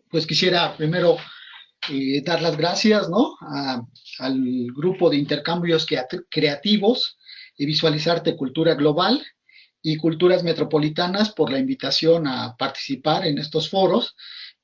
Pues quisiera primero dar las gracias, ¿no? Al grupo de intercambios creativos y visualizarte cultura global y culturas metropolitanas por la invitación a participar en estos foros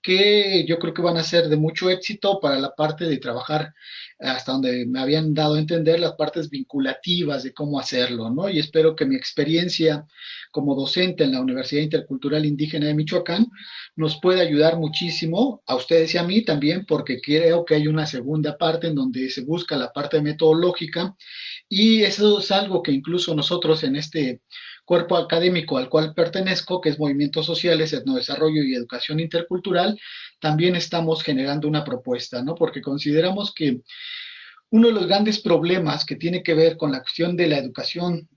que yo creo que van a ser de mucho éxito para la parte de trabajar hasta donde me habían dado a entender las partes vinculativas de cómo hacerlo, ¿no? Y espero que mi experiencia como docente en la Universidad Intercultural Indígena de Michoacán nos puede ayudar muchísimo a ustedes y a mí también, porque creo que hay una segunda parte en donde se busca la parte metodológica y eso es algo que incluso nosotros en este cuerpo académico al cual pertenezco, que es Movimientos Sociales, Etnodesarrollo y Educación Intercultural, también estamos generando una propuesta, ¿no? Porque consideramos que uno de los grandes problemas que tiene que ver con la cuestión de la educación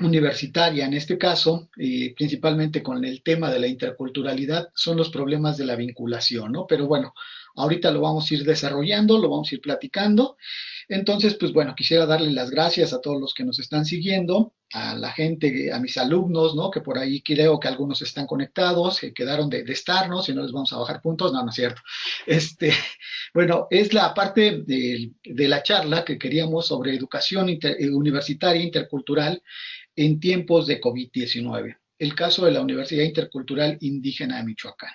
universitaria, en este caso, principalmente con el tema de la interculturalidad, son los problemas de la vinculación, ¿no? Pero bueno, ahorita lo vamos a ir desarrollando, lo vamos a ir platicando. Entonces, pues bueno, quisiera darle las gracias a todos los que nos están siguiendo, a la gente, a mis alumnos, ¿no? Que por ahí creo que algunos están conectados, que quedaron de estarnos y no les vamos a bajar puntos, no, no es cierto. Este, bueno, es la parte de la charla que queríamos sobre educación universitaria intercultural en tiempos de COVID-19, el caso de la Universidad Intercultural Indígena de Michoacán.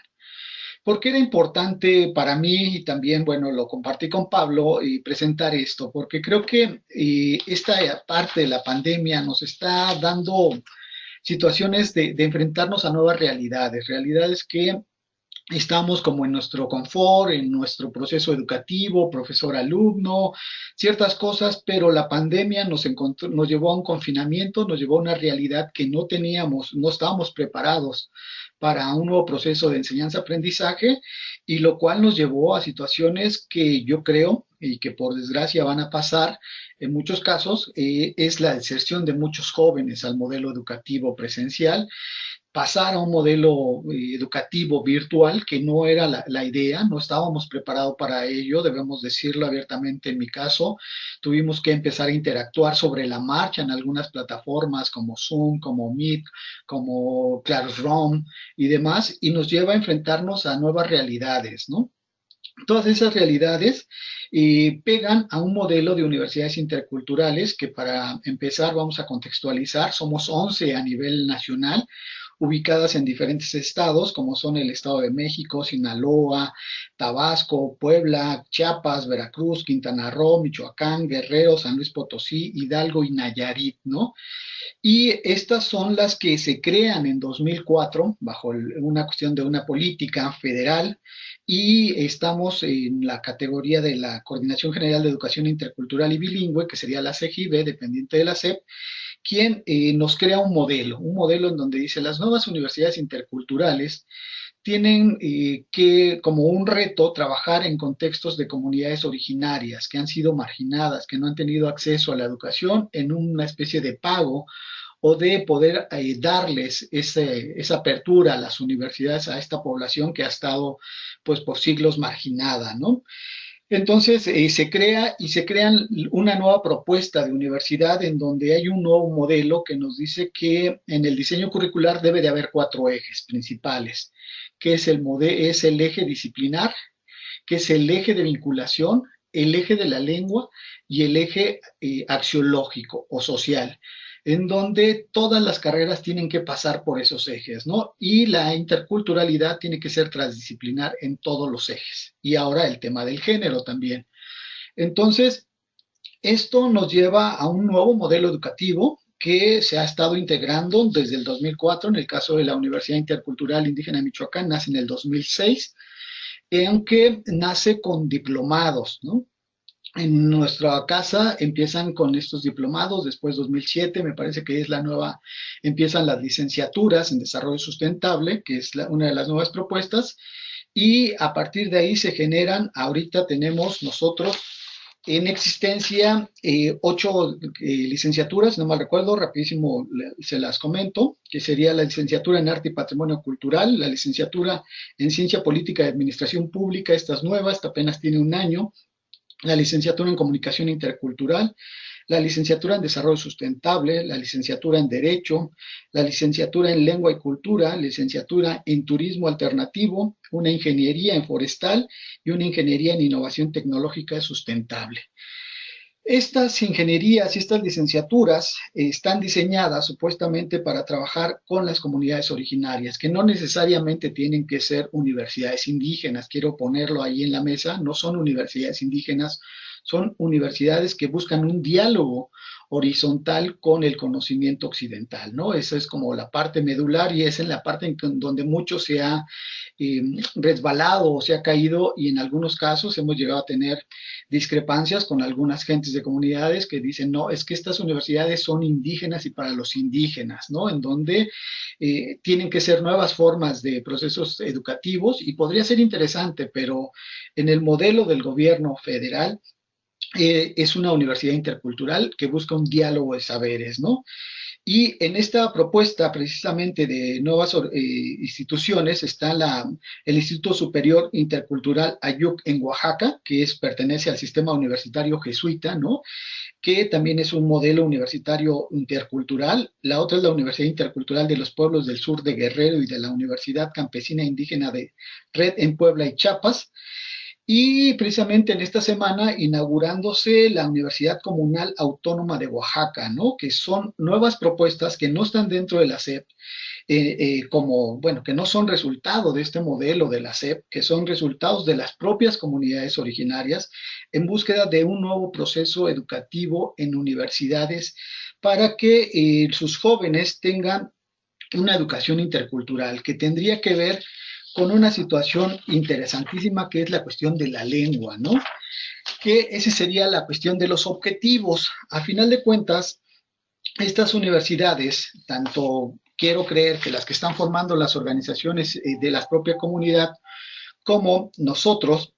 ¿Por qué era importante para mí y también, bueno, lo compartí con Pablo y presentar esto? Porque creo que esta parte de la pandemia nos está dando situaciones de enfrentarnos a nuevas realidades, realidades que estamos como en nuestro confort, en nuestro proceso educativo, profesor-alumno, ciertas cosas, pero la pandemia nos llevó a un confinamiento, nos llevó a una realidad que no teníamos, no estábamos preparados para un nuevo proceso de enseñanza-aprendizaje y lo cual nos llevó a situaciones que yo creo y que por desgracia van a pasar en muchos casos, es la deserción de muchos jóvenes al modelo educativo presencial, pasar a un modelo educativo virtual, que no era la idea, no estábamos preparados para ello, debemos decirlo abiertamente en mi caso, tuvimos que empezar a interactuar sobre la marcha en algunas plataformas como Zoom, como Meet, como Classroom y demás, y nos lleva a enfrentarnos a nuevas realidades, ¿no? Todas esas realidades pegan a un modelo de universidades interculturales que para empezar vamos a contextualizar, somos 11 a nivel nacional, ubicadas en diferentes estados, como son el Estado de México, Sinaloa, Tabasco, Puebla, Chiapas, Veracruz, Quintana Roo, Michoacán, Guerrero, San Luis Potosí, Hidalgo y Nayarit, ¿no? Y estas son las que se crean en 2004 bajo una cuestión de una política federal y estamos en la categoría de la Coordinación General de Educación Intercultural y Bilingüe, que sería la CEGIB, dependiente de la SEP, quien nos crea un modelo en donde dice las nuevas universidades interculturales tienen que, como un reto, trabajar en contextos de comunidades originarias que han sido marginadas, que no han tenido acceso a la educación en una especie de pago o de poder darles esa apertura a las universidades, a esta población que ha estado pues por siglos marginada, ¿no? Entonces se crea y se crean una nueva propuesta de universidad en donde hay un nuevo modelo que nos dice que en el diseño curricular debe de haber cuatro ejes principales, que es es el eje disciplinar, que es el eje de vinculación, el eje de la lengua y el eje axiológico o social, en donde todas las carreras tienen que pasar por esos ejes, ¿no? Y la interculturalidad tiene que ser transdisciplinar en todos los ejes. Y ahora el tema del género también. Entonces, esto nos lleva a un nuevo modelo educativo que se ha estado integrando desde el 2004, en el caso de la Universidad Intercultural Indígena de Michoacán, nace en el 2006, aunque nace con diplomados, ¿no? En nuestra casa empiezan con estos diplomados, después 2007 me parece que es la nueva, empiezan las licenciaturas en desarrollo sustentable, que es una de las nuevas propuestas, y a partir de ahí se generan, ahorita tenemos nosotros en existencia ocho licenciaturas, no mal recuerdo, rapidísimo se las comento, que sería la licenciatura en Arte y Patrimonio Cultural, la licenciatura en Ciencia Política y Administración Pública, esta es nueva, esta apenas tiene un año, la licenciatura en Comunicación Intercultural, la licenciatura en Desarrollo Sustentable, la licenciatura en Derecho, la licenciatura en Lengua y Cultura, licenciatura en Turismo Alternativo, una ingeniería en Forestal y una ingeniería en Innovación Tecnológica Sustentable. Estas ingenierías y estas licenciaturas están diseñadas supuestamente para trabajar con las comunidades originarias, que no necesariamente tienen que ser universidades indígenas. Quiero ponerlo ahí en la mesa, no son universidades indígenas, son universidades que buscan un diálogo horizontal con el conocimiento occidental, ¿no? Esa es como la parte medular y es en la parte en donde mucho se ha eh, resbalado o se ha caído y en algunos casos hemos llegado a tener discrepancias con algunas gentes de comunidades que dicen, no, es que estas universidades son indígenas y para los indígenas, ¿no? En donde tienen que ser nuevas formas de procesos educativos y podría ser interesante, pero en el modelo del gobierno federal es una universidad intercultural que busca un diálogo de saberes, ¿no? Y en esta propuesta precisamente de nuevas instituciones está el Instituto Superior Intercultural Ayuc en Oaxaca, que pertenece al sistema universitario jesuita, ¿no? Que también es un modelo universitario intercultural. La otra es la Universidad Intercultural de los Pueblos del Sur de Guerrero y de la Universidad Campesina Indígena de Red en Puebla y Chiapas. Y precisamente en esta semana inaugurándose la Universidad Comunal Autónoma de Oaxaca, ¿no? Que son nuevas propuestas que no están dentro de la SEP, como, bueno, que no son resultado de este modelo de la SEP, que son resultados de las propias comunidades originarias en búsqueda de un nuevo proceso educativo en universidades para que sus jóvenes tengan una educación intercultural que tendría que ver con una situación interesantísima que es la cuestión de la lengua, ¿no? Que esa sería la cuestión de los objetivos. A final de cuentas, estas universidades, tanto quiero creer que las que están formando las organizaciones de la propia comunidad, como nosotros,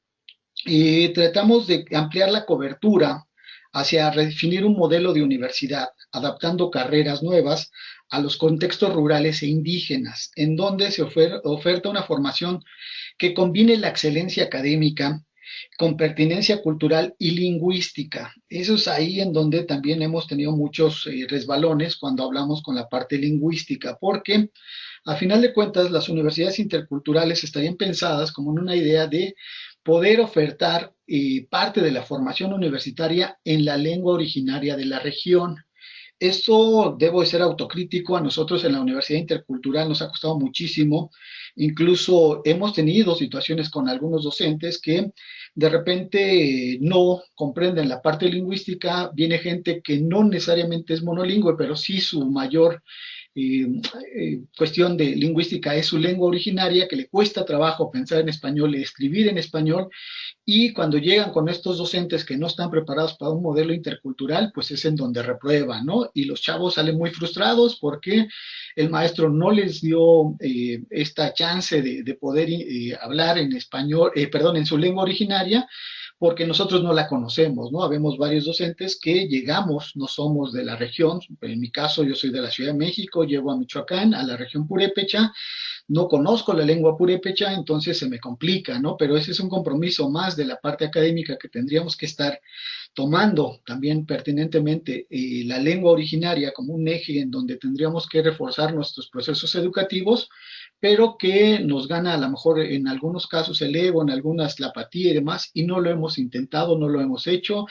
tratamos de ampliar la cobertura hacia redefinir un modelo de universidad, adaptando carreras nuevas a los contextos rurales e indígenas, en donde se oferta una formación que combine la excelencia académica con pertinencia cultural y lingüística. Eso es ahí en donde también hemos tenido muchos resbalones cuando hablamos con la parte lingüística, porque a final de cuentas las universidades interculturales estarían pensadas como en una idea de poder ofertar parte de la formación universitaria en la lengua originaria de la región. Esto debo de ser autocrítico, a nosotros en la Universidad Intercultural nos ha costado muchísimo, incluso hemos tenido situaciones con algunos docentes que de repente no comprenden la parte lingüística, viene gente que no necesariamente es monolingüe, pero sí su mayor eh, cuestión de lingüística es su lengua originaria, que le cuesta trabajo pensar en español y escribir en español, y cuando llegan con estos docentes que no están preparados para un modelo intercultural, pues es en donde reprueban, ¿no? Y los chavos salen muy frustrados porque el maestro no les dio esta chance de poder hablar en español, perdón, en su lengua originaria, porque nosotros no la conocemos, ¿no? Habemos varios docentes que llegamos, no somos de la región, en mi caso yo soy de la Ciudad de México, llego a Michoacán, a la región purépecha, no conozco la lengua purépecha, entonces se me complica, ¿no? Pero ese es un compromiso más de la parte académica que tendríamos que estar tomando también pertinentemente la lengua originaria como un eje en donde tendríamos que reforzar nuestros procesos educativos, pero que nos gana a lo mejor en algunos casos el ego, en algunas la apatía y demás, y no lo hemos intentado, no lo hemos hecho.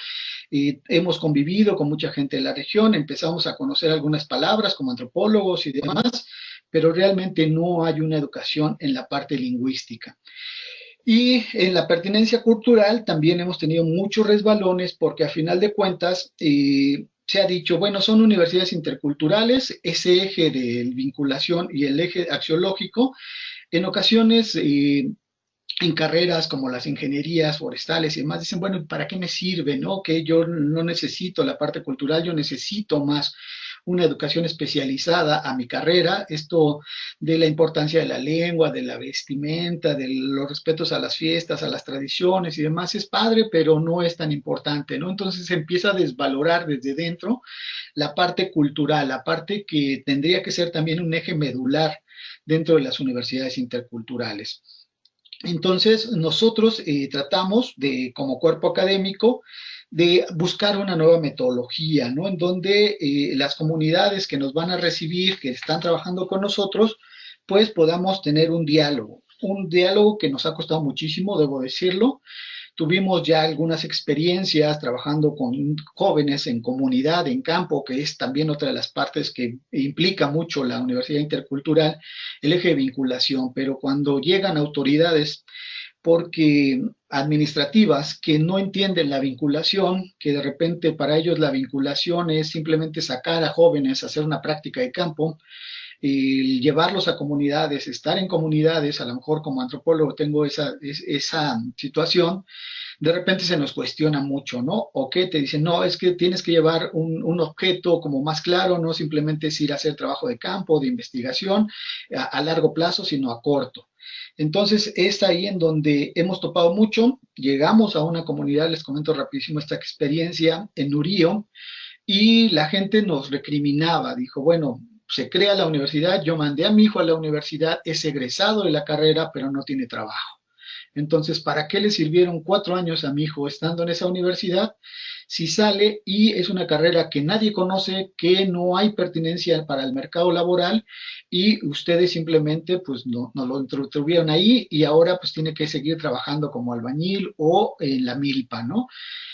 Hemos convivido con mucha gente de la región, empezamos a conocer algunas palabras como antropólogos y demás, pero realmente no hay una educación en la parte lingüística. Y en la pertinencia cultural también hemos tenido muchos resbalones porque a final de cuentas se ha dicho, bueno, son universidades interculturales, ese eje de vinculación y el eje axiológico, en ocasiones en carreras como las ingenierías forestales y demás, dicen, bueno, ¿para qué me sirve? ¿No? Que yo no necesito la parte cultural, yo necesito más una educación especializada a mi carrera, esto de la importancia de la lengua, de la vestimenta, de los respetos a las fiestas, a las tradiciones y demás, es padre, pero no es tan importante, ¿no? Entonces se empieza a desvalorar desde dentro la parte cultural, la parte que tendría que ser también un eje medular dentro de las universidades interculturales. Entonces, nosotros tratamos de, como cuerpo académico, de buscar una nueva metodología, ¿no? En donde las comunidades que nos van a recibir, que están trabajando con nosotros, pues podamos tener un diálogo que nos ha costado muchísimo, debo decirlo. Tuvimos ya algunas experiencias trabajando con jóvenes en comunidad, en campo, que es también otra de las partes que implica mucho la Universidad Intercultural, el eje de vinculación, pero cuando llegan autoridades porque administrativas que no entienden la vinculación, que de repente para ellos la vinculación es simplemente sacar a jóvenes a hacer una práctica de campo, y llevarlos a comunidades, estar en comunidades, a lo mejor como antropólogo tengo esa situación, de repente se nos cuestiona mucho, ¿no? O que te dicen, no, es que tienes que llevar un objeto como más claro, no simplemente es ir a hacer trabajo de campo, de investigación a largo plazo, sino a corto. Entonces, es ahí en donde hemos topado mucho. Llegamos a una comunidad, les comento rapidísimo esta experiencia en Urío, y la gente nos recriminaba, dijo, bueno, se crea la universidad, yo mandé a mi hijo a la universidad, es egresado de la carrera, pero no tiene trabajo. Entonces, ¿para qué le sirvieron 4 años a mi hijo estando en esa universidad si sale y es una carrera que nadie conoce, que no hay pertinencia para el mercado laboral y ustedes simplemente pues no lo tuvieron ahí y ahora pues tiene que seguir trabajando como albañil o en la milpa, ¿no?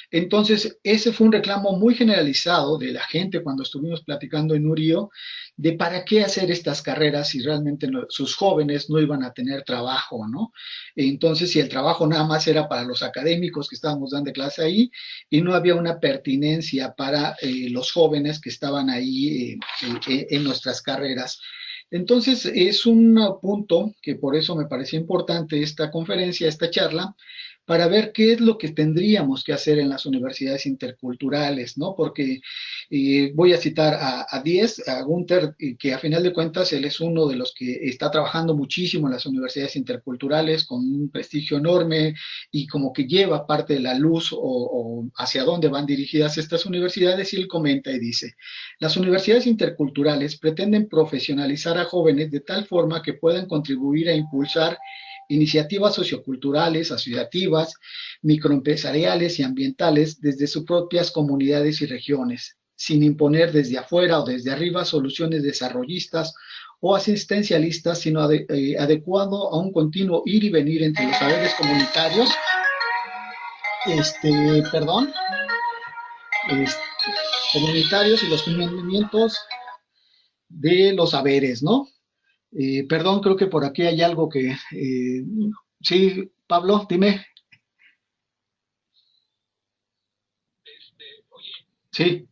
Entonces, ese fue un reclamo muy generalizado de la gente cuando estuvimos platicando en Urío, de para qué hacer estas carreras si realmente sus jóvenes no iban a tener trabajo, ¿no? Entonces, si el trabajo nada más era para los académicos que estábamos dando clase ahí y no había una pertinencia para los jóvenes que estaban ahí en nuestras carreras. Entonces, es un punto que por eso me parecía importante esta conferencia, esta charla, para ver qué es lo que tendríamos que hacer en las universidades interculturales, ¿no? Porque voy a citar a Diez, a Gunther, que a final de cuentas él es uno de los que está trabajando muchísimo en las universidades interculturales con un prestigio enorme y como que lleva parte de la luz o hacia dónde van dirigidas estas universidades y él comenta y dice, las universidades interculturales pretenden profesionalizar a jóvenes de tal forma que puedan contribuir a impulsar iniciativas socioculturales, asociativas, microempresariales y ambientales desde sus propias comunidades y regiones, sin imponer desde afuera o desde arriba soluciones desarrollistas o asistencialistas, sino adecuado a un continuo ir y venir entre los saberes comunitarios, perdón, este, comunitarios y los movimientos de los saberes, ¿no? Perdón, creo que por aquí hay algo que... sí, Pablo, dime. Sí.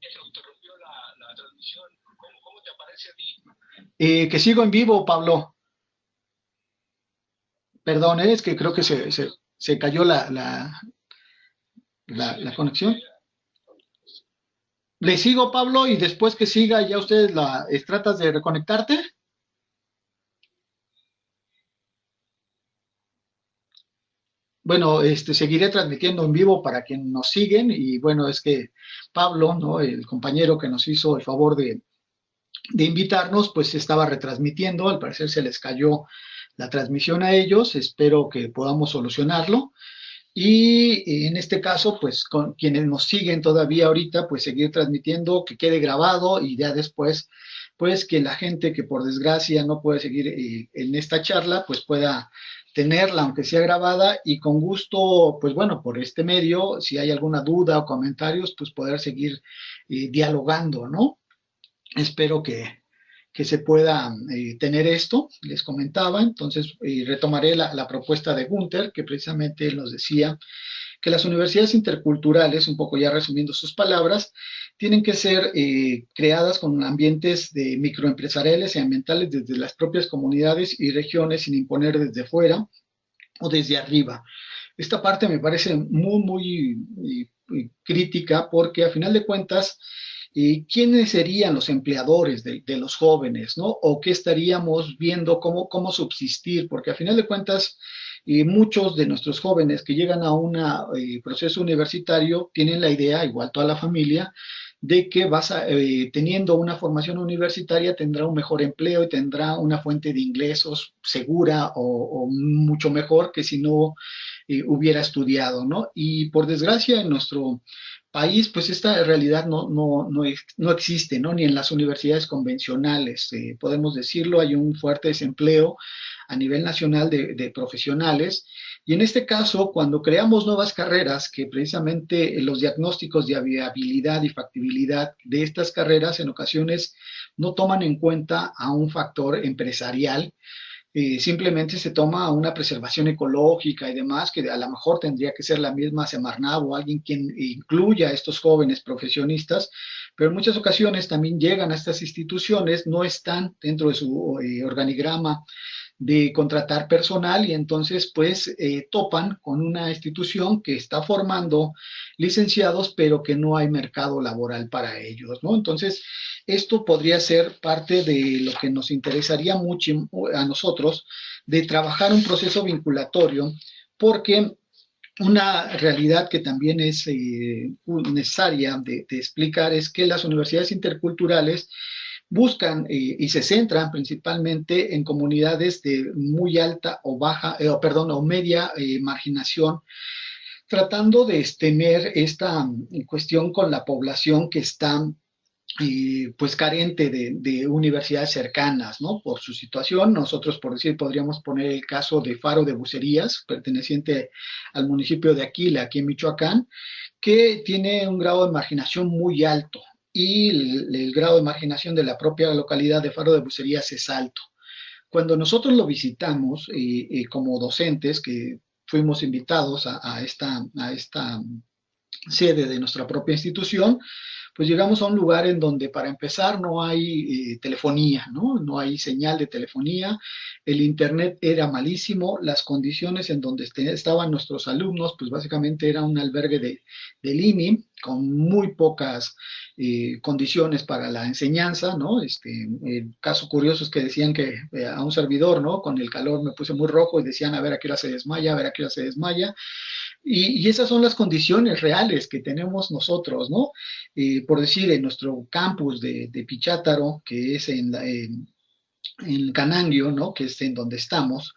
Que sigo en vivo, Pablo. Perdón, es que creo que se cayó la conexión. Le sigo, Pablo, y después que siga, ya ustedes tratas de reconectarte. Bueno, seguiré transmitiendo en vivo para quienes nos siguen y bueno, es que Pablo, ¿no? El compañero que nos hizo el favor de invitarnos, pues se estaba retransmitiendo, al parecer se les cayó la transmisión a ellos, espero que podamos solucionarlo y en este caso, pues con quienes nos siguen todavía ahorita, pues seguir transmitiendo, que quede grabado y ya después, pues que la gente que por desgracia no puede seguir en esta charla, pues pueda tenerla, aunque sea grabada, y con gusto, pues bueno, por este medio, si hay alguna duda o comentarios, pues poder seguir dialogando, ¿no? Espero que se pueda tener esto, les comentaba, entonces retomaré la propuesta de Gunther, que precisamente él nos decía que las universidades interculturales, un poco ya resumiendo sus palabras, tienen que ser creadas con ambientes de microempresariales y ambientales desde las propias comunidades y regiones sin imponer desde fuera o desde arriba. Esta parte me parece muy crítica porque a final de cuentas, ¿quiénes serían los empleadores de los jóvenes, ¿no? O qué estaríamos viendo, cómo subsistir, porque a final de cuentas, muchos de nuestros jóvenes que llegan a un proceso universitario tienen la idea, igual toda la familia, de que teniendo una formación universitaria tendrá un mejor empleo y tendrá una fuente de ingresos segura o mucho mejor que si no hubiera estudiado, ¿no? Y por desgracia en nuestro país, pues esta realidad no existe, ¿no? Ni en las universidades convencionales, podemos decirlo, hay un fuerte desempleo a nivel nacional de profesionales. Y en este caso, cuando creamos nuevas carreras, que precisamente los diagnósticos de viabilidad y factibilidad de estas carreras en ocasiones no toman en cuenta a un factor empresarial, simplemente se toma una preservación ecológica y demás, que a lo mejor tendría que ser la misma Semarnat o alguien quien incluya a estos jóvenes profesionistas, pero en muchas ocasiones también llegan a estas instituciones, no están dentro de su organigrama de contratar personal y entonces pues topan con una institución que está formando licenciados pero que no hay mercado laboral para ellos, ¿no? Entonces esto podría ser parte de lo que nos interesaría mucho a nosotros de trabajar un proceso vinculatorio porque una realidad que también es necesaria de explicar es que las universidades interculturales buscan y se centran principalmente en comunidades de muy alta o baja, perdón, o media marginación, tratando de tener esta cuestión con la población que está pues carente de universidades cercanas, ¿no? Por su situación, nosotros, por decir, podríamos poner el caso de Faro de Bucerías, perteneciente al municipio de Aquila, aquí en Michoacán, que tiene un grado de marginación muy alto y el grado de marginación de la propia localidad de Faro de Bucerías es alto. Cuando nosotros lo visitamos como docentes, que fuimos invitados a esta sede de nuestra propia institución, pues llegamos a un lugar en donde para empezar no hay telefonía, ¿no? No hay señal de telefonía, el internet era malísimo, las condiciones en donde estaban nuestros alumnos, pues básicamente era un albergue del INI con muy pocas condiciones para la enseñanza, ¿no? El caso curioso es que decían que a un servidor, ¿no? Con el calor me puse muy rojo y decían a ver a qué hora se desmaya, a ver a qué hora se desmaya, y esas son las condiciones reales que tenemos nosotros, ¿no? Por decir, en nuestro campus de Pichátaro, que es en Cananguio, ¿no? Que es en donde estamos,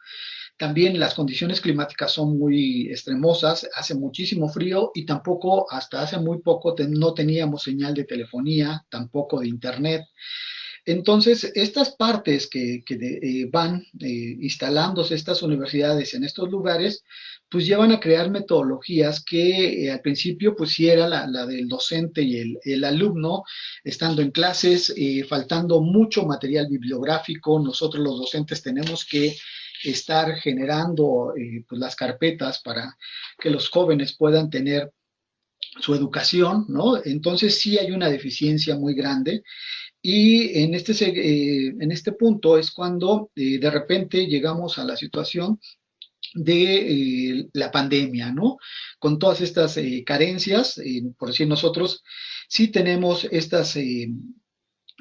también las condiciones climáticas son muy extremosas, hace muchísimo frío y tampoco, hasta hace muy poco, no teníamos señal de telefonía, tampoco de internet. Entonces, estas partes que van instalándose estas universidades en estos lugares, pues llevan a crear metodologías que al principio pues sí era la del docente y el alumno estando en clases, faltando mucho material bibliográfico. Nosotros los docentes tenemos que estar generando pues las carpetas para que los jóvenes puedan tener su educación, ¿no? Entonces sí hay una deficiencia muy grande y en este punto es cuando de repente llegamos a la situación de la pandemia, ¿no? Con todas estas carencias, por decir nosotros, sí tenemos estas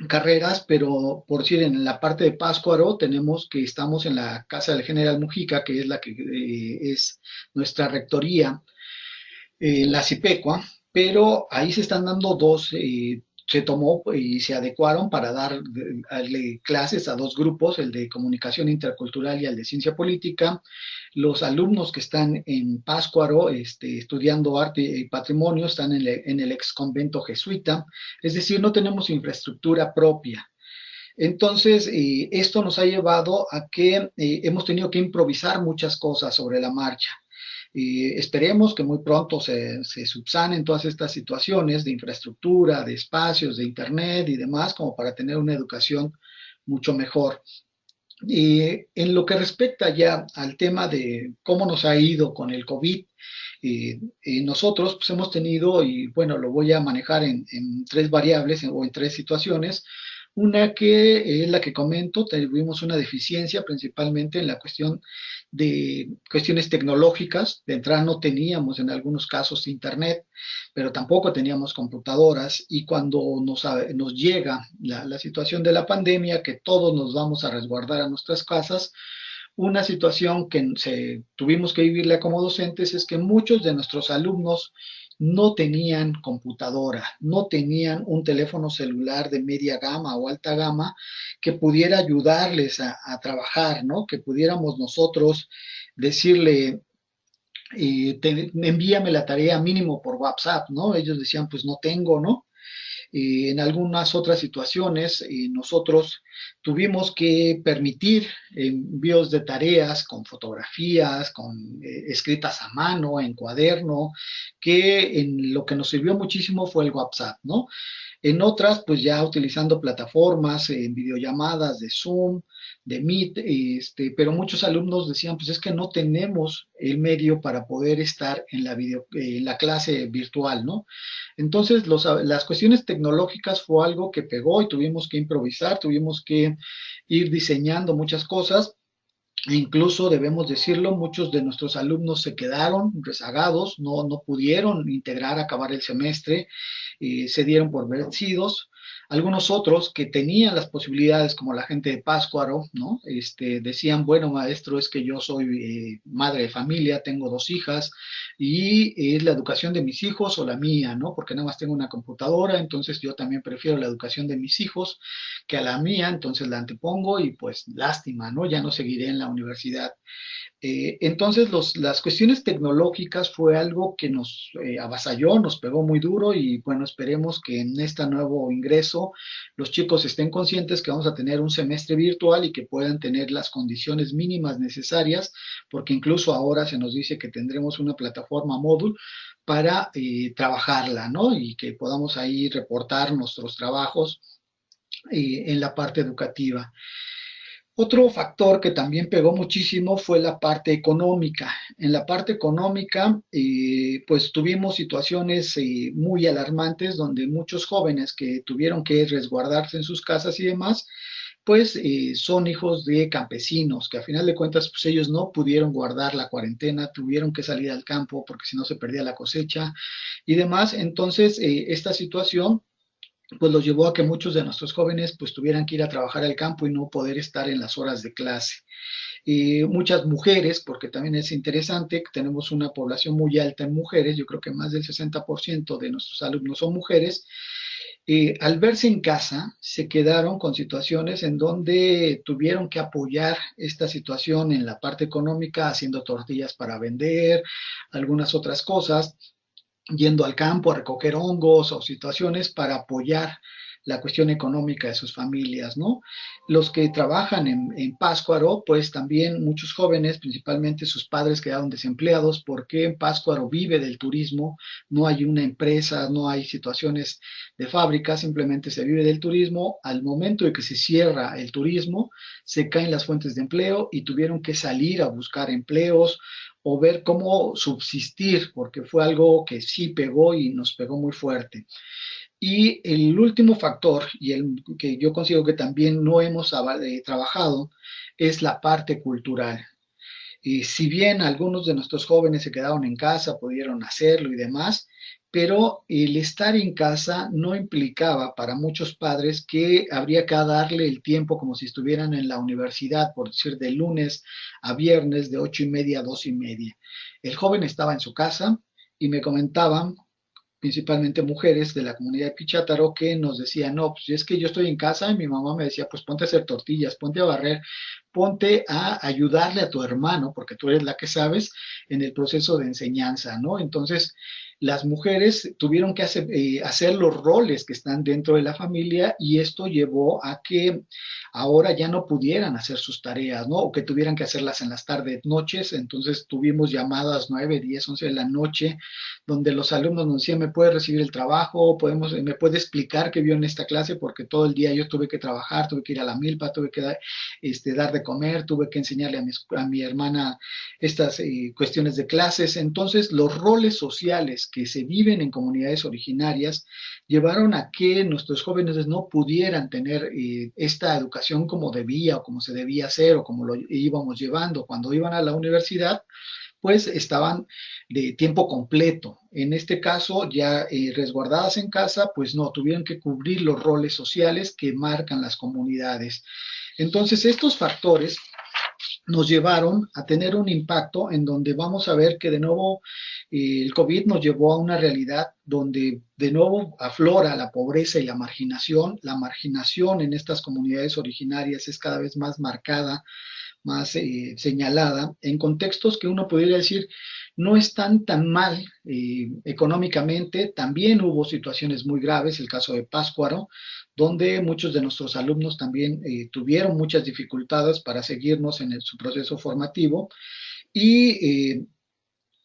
carreras, pero por decir en la parte de Pátzcuaro tenemos que estamos en la Casa del General Mujica, que es la que es nuestra rectoría, la CIPECUA, pero ahí se están dando dos, se tomó y se adecuaron para darle clases a dos grupos, el de comunicación intercultural y el de ciencia política. Los alumnos que están en Pátzcuaro estudiando arte y patrimonio están en el ex convento jesuita, es decir, no tenemos infraestructura propia. Entonces, esto nos ha llevado a que hemos tenido que improvisar muchas cosas sobre la marcha. Esperemos que muy pronto se subsanen todas estas situaciones de infraestructura, de espacios, de internet y demás, como para tener una educación mucho mejor. En lo que respecta ya al tema de cómo nos ha ido con el COVID, nosotros pues, hemos tenido, y bueno, lo voy a manejar en tres variables o en tres situaciones. Una que es la que comento, tuvimos una deficiencia principalmente en la cuestión de cuestiones tecnológicas. De entrada no teníamos en algunos casos internet, pero tampoco teníamos computadoras y cuando nos llega la situación de la pandemia, que todos nos vamos a resguardar a nuestras casas, una situación que tuvimos que vivirla como docentes es que muchos de nuestros alumnos no tenían computadora, no tenían un teléfono celular de media gama o alta gama que pudiera ayudarles a trabajar, ¿no? Que pudiéramos nosotros decirle envíame la tarea mínimo por WhatsApp, ¿no? Ellos decían, pues no tengo, ¿no? En algunas otras situaciones, nosotros tuvimos que permitir envíos de tareas con fotografías, con escritas a mano, en cuaderno, que en lo que nos sirvió muchísimo fue el WhatsApp, ¿no? En otras, pues ya utilizando plataformas, en videollamadas de Zoom, de Meet, pero muchos alumnos decían, pues es que no tenemos el medio para poder estar en en la clase virtual, ¿no? Entonces, las cuestiones tecnológicas fue algo que pegó y tuvimos que improvisar, tuvimos que ir diseñando muchas cosas. E incluso debemos decirlo, muchos de nuestros alumnos se quedaron rezagados, no pudieron integrar, acabar el semestre, se dieron por vencidos. Algunos otros que tenían las posibilidades, como la gente de Pátzcuaro, ¿no? Decían, bueno, maestro, es que yo soy madre de familia, tengo dos hijas, y es la educación de mis hijos o la mía, ¿no? Porque nada más tengo una computadora, entonces yo también prefiero la educación de mis hijos que a la mía, entonces la antepongo y pues lástima, ¿no? Ya no seguiré en la universidad. Entonces, las cuestiones tecnológicas fue algo que nos avasalló, nos pegó muy duro y bueno, esperemos que en este nuevo ingreso los chicos estén conscientes que vamos a tener un semestre virtual y que puedan tener las condiciones mínimas necesarias, porque incluso ahora se nos dice que tendremos una plataforma módul para trabajarla, ¿no? Y que podamos ahí reportar nuestros trabajos en la parte educativa. Otro factor que también pegó muchísimo fue la parte económica. En la parte económica, pues tuvimos situaciones muy alarmantes donde muchos jóvenes que tuvieron que resguardarse en sus casas y demás, pues son hijos de campesinos, que a final de cuentas, pues ellos no pudieron guardar la cuarentena, tuvieron que salir al campo porque si no se perdía la cosecha y demás. Entonces, esta situación pues los llevó a que muchos de nuestros jóvenes pues tuvieran que ir a trabajar al campo y no poder estar en las horas de clase. Muchas mujeres, porque también es interesante que tenemos una población muy alta en mujeres, yo creo que más del 60% de nuestros alumnos son mujeres, al verse en casa se quedaron con situaciones en donde tuvieron que apoyar esta situación en la parte económica, haciendo tortillas para vender, algunas otras cosas, yendo al campo a recoger hongos o situaciones para apoyar la cuestión económica de sus familias, ¿no? Los que trabajan en Pátzcuaro, pues también muchos jóvenes, principalmente sus padres, quedaron desempleados porque en Pátzcuaro vive del turismo, no hay una empresa, no hay situaciones de fábrica, simplemente se vive del turismo. Al momento de que se cierra el turismo, se caen las fuentes de empleo y tuvieron que salir a buscar empleos o ver cómo subsistir, porque fue algo que sí pegó y nos pegó muy fuerte. Y el último factor, y el que yo considero que también no hemos trabajado, es la parte cultural. Y si bien algunos de nuestros jóvenes se quedaron en casa, pudieron hacerlo y demás, pero el estar en casa no implicaba para muchos padres que habría que darle el tiempo como si estuvieran en la universidad, por decir, de lunes a viernes, de 8:30 a 2:30. El joven estaba en su casa y me comentaban principalmente mujeres de la comunidad de Pichátaro, que nos decían, no, pues es que yo estoy en casa y mi mamá me decía, pues ponte a hacer tortillas, ponte a barrer, ponte a ayudarle a tu hermano, porque tú eres la que sabes en el proceso de enseñanza, ¿no? Entonces, las mujeres tuvieron que hacer los roles que están dentro de la familia y esto llevó a que ahora ya no pudieran hacer sus tareas, ¿no? O que tuvieran que hacerlas en las tardes, noches. Entonces tuvimos llamadas 9, 10, 11 de la noche donde los alumnos nos decían, ¿me puede recibir el trabajo? ¿Me puede explicar qué vio en esta clase? Porque todo el día yo tuve que trabajar, tuve que ir a la milpa, tuve que dar de comer, tuve que enseñarle a mi hermana estas cuestiones de clases. Entonces, los roles sociales que se viven en comunidades originarias llevaron a que nuestros jóvenes no pudieran tener esta educación como debía o como se debía hacer o como lo íbamos llevando cuando iban a la universidad, pues estaban de tiempo completo. En este caso, ya resguardadas en casa, pues no, tuvieron que cubrir los roles sociales que marcan las comunidades. Entonces, estos factores nos llevaron a tener un impacto en donde vamos a ver que de nuevo el COVID nos llevó a una realidad donde de nuevo aflora la pobreza y la marginación. La marginación en estas comunidades originarias es cada vez más marcada, más señalada, en contextos que uno pudiera decir no están tan mal económicamente. También hubo situaciones muy graves, el caso de Páscuaro, donde muchos de nuestros alumnos también tuvieron muchas dificultades para seguirnos en su proceso formativo. Y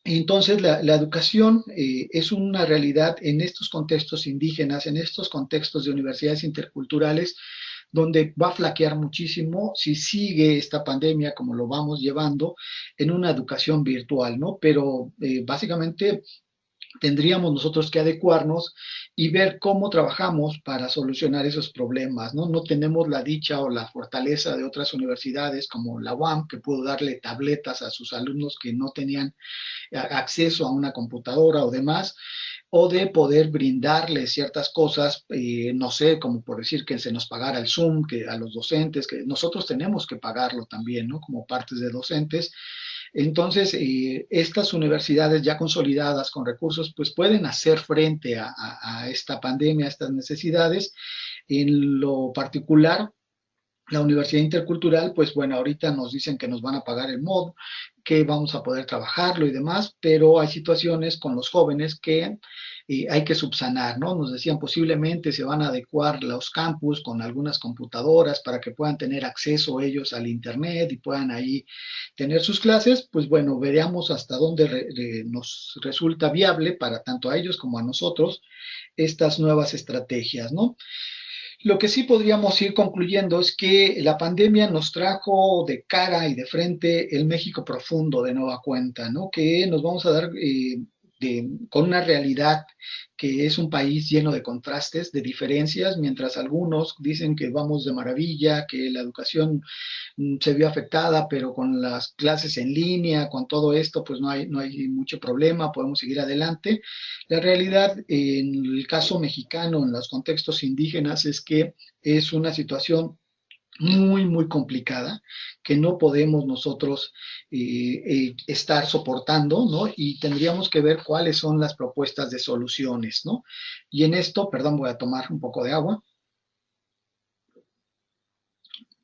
entonces la educación es una realidad en estos contextos indígenas, en estos contextos de universidades interculturales, donde va a flaquear muchísimo si sigue esta pandemia como lo vamos llevando en una educación virtual, ¿no? Pero básicamente tendríamos nosotros que adecuarnos y ver cómo trabajamos para solucionar esos problemas, ¿no? No tenemos la dicha o la fortaleza de otras universidades como la UAM, que pudo darle tabletas a sus alumnos que no tenían acceso a una computadora o demás, o de poder brindarles ciertas cosas, no sé, como por decir que se nos pagara el Zoom, que a los docentes, que nosotros tenemos que pagarlo también, ¿no? Como partes de docentes. Entonces, estas universidades ya consolidadas con recursos, pues pueden hacer frente a esta pandemia, a estas necesidades. En lo particular, la Universidad Intercultural, pues bueno, ahorita nos dicen que nos van a pagar el MOD, que vamos a poder trabajarlo y demás, pero hay situaciones con los jóvenes que hay que subsanar, ¿no? Nos decían posiblemente se van a adecuar los campus con algunas computadoras para que puedan tener acceso ellos al Internet y puedan ahí tener sus clases. Pues bueno, veamos hasta dónde nos resulta viable para tanto a ellos como a nosotros estas nuevas estrategias, ¿no? Lo que sí podríamos ir concluyendo es que la pandemia nos trajo de cara y de frente el México profundo de nueva cuenta, ¿no? Que nos vamos a dar con una realidad que es un país lleno de contrastes, de diferencias, mientras algunos dicen que vamos de maravilla, que la educación se vio afectada, pero con las clases en línea, con todo esto, pues no hay mucho problema, podemos seguir adelante. La realidad en el caso mexicano, en los contextos indígenas, es que es una situación muy, muy complicada que no podemos nosotros estar soportando, ¿no? Y tendríamos que ver cuáles son las propuestas de soluciones, ¿no? Y en esto, perdón, voy a tomar un poco de agua.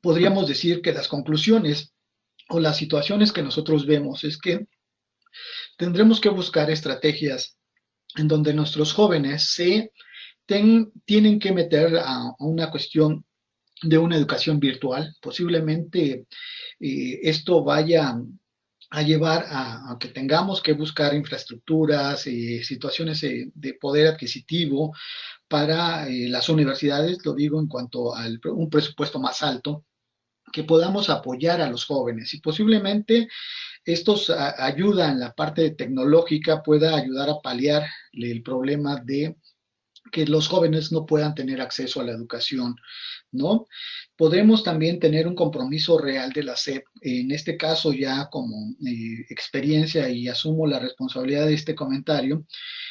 Podríamos decir que las conclusiones o las situaciones que nosotros vemos es que tendremos que buscar estrategias en donde nuestros jóvenes tienen que meter a una cuestión de una educación virtual. Posiblemente esto vaya a llevar a que tengamos que buscar infraestructuras, situaciones de poder adquisitivo para las universidades, lo digo en cuanto a un presupuesto más alto, que podamos apoyar a los jóvenes y posiblemente estos ayudan, la parte tecnológica pueda ayudar a paliar el problema de que los jóvenes no puedan tener acceso a la educación, ¿no? Podemos también tener un compromiso real de la SEP, en este caso ya como experiencia y asumo la responsabilidad de este comentario,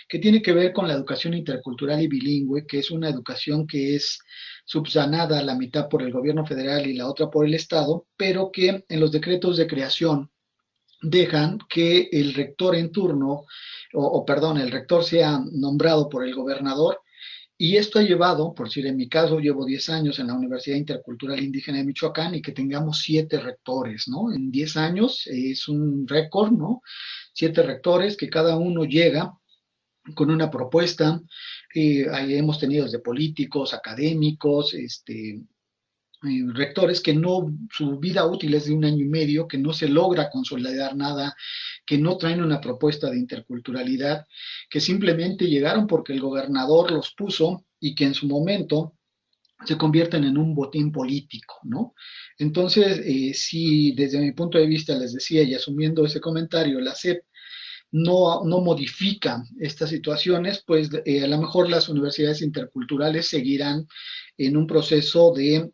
que tiene que ver con la educación intercultural y bilingüe, que es una educación que es subsanada la mitad por el gobierno federal y la otra por el Estado, pero que en los decretos de creación dejan que el rector en turno, perdón, el rector sea nombrado por el gobernador. Y esto ha llevado, por decir, en mi caso, llevo 10 años en la Universidad Intercultural Indígena de Michoacán y que tengamos 7 rectores, ¿no? En 10 años es un récord, ¿no? 7 rectores que cada uno llega con una propuesta. Ahí hemos tenido desde políticos, académicos, rectores que no, su vida útil es de un año y medio, que no se logra consolidar nada, que no traen una propuesta de interculturalidad, que simplemente llegaron porque el gobernador los puso y que en su momento se convierten en un botín político, ¿no? Entonces, si desde mi punto de vista les decía y asumiendo ese comentario, la SEP no modifica estas situaciones, pues a lo mejor las universidades interculturales seguirán en un proceso de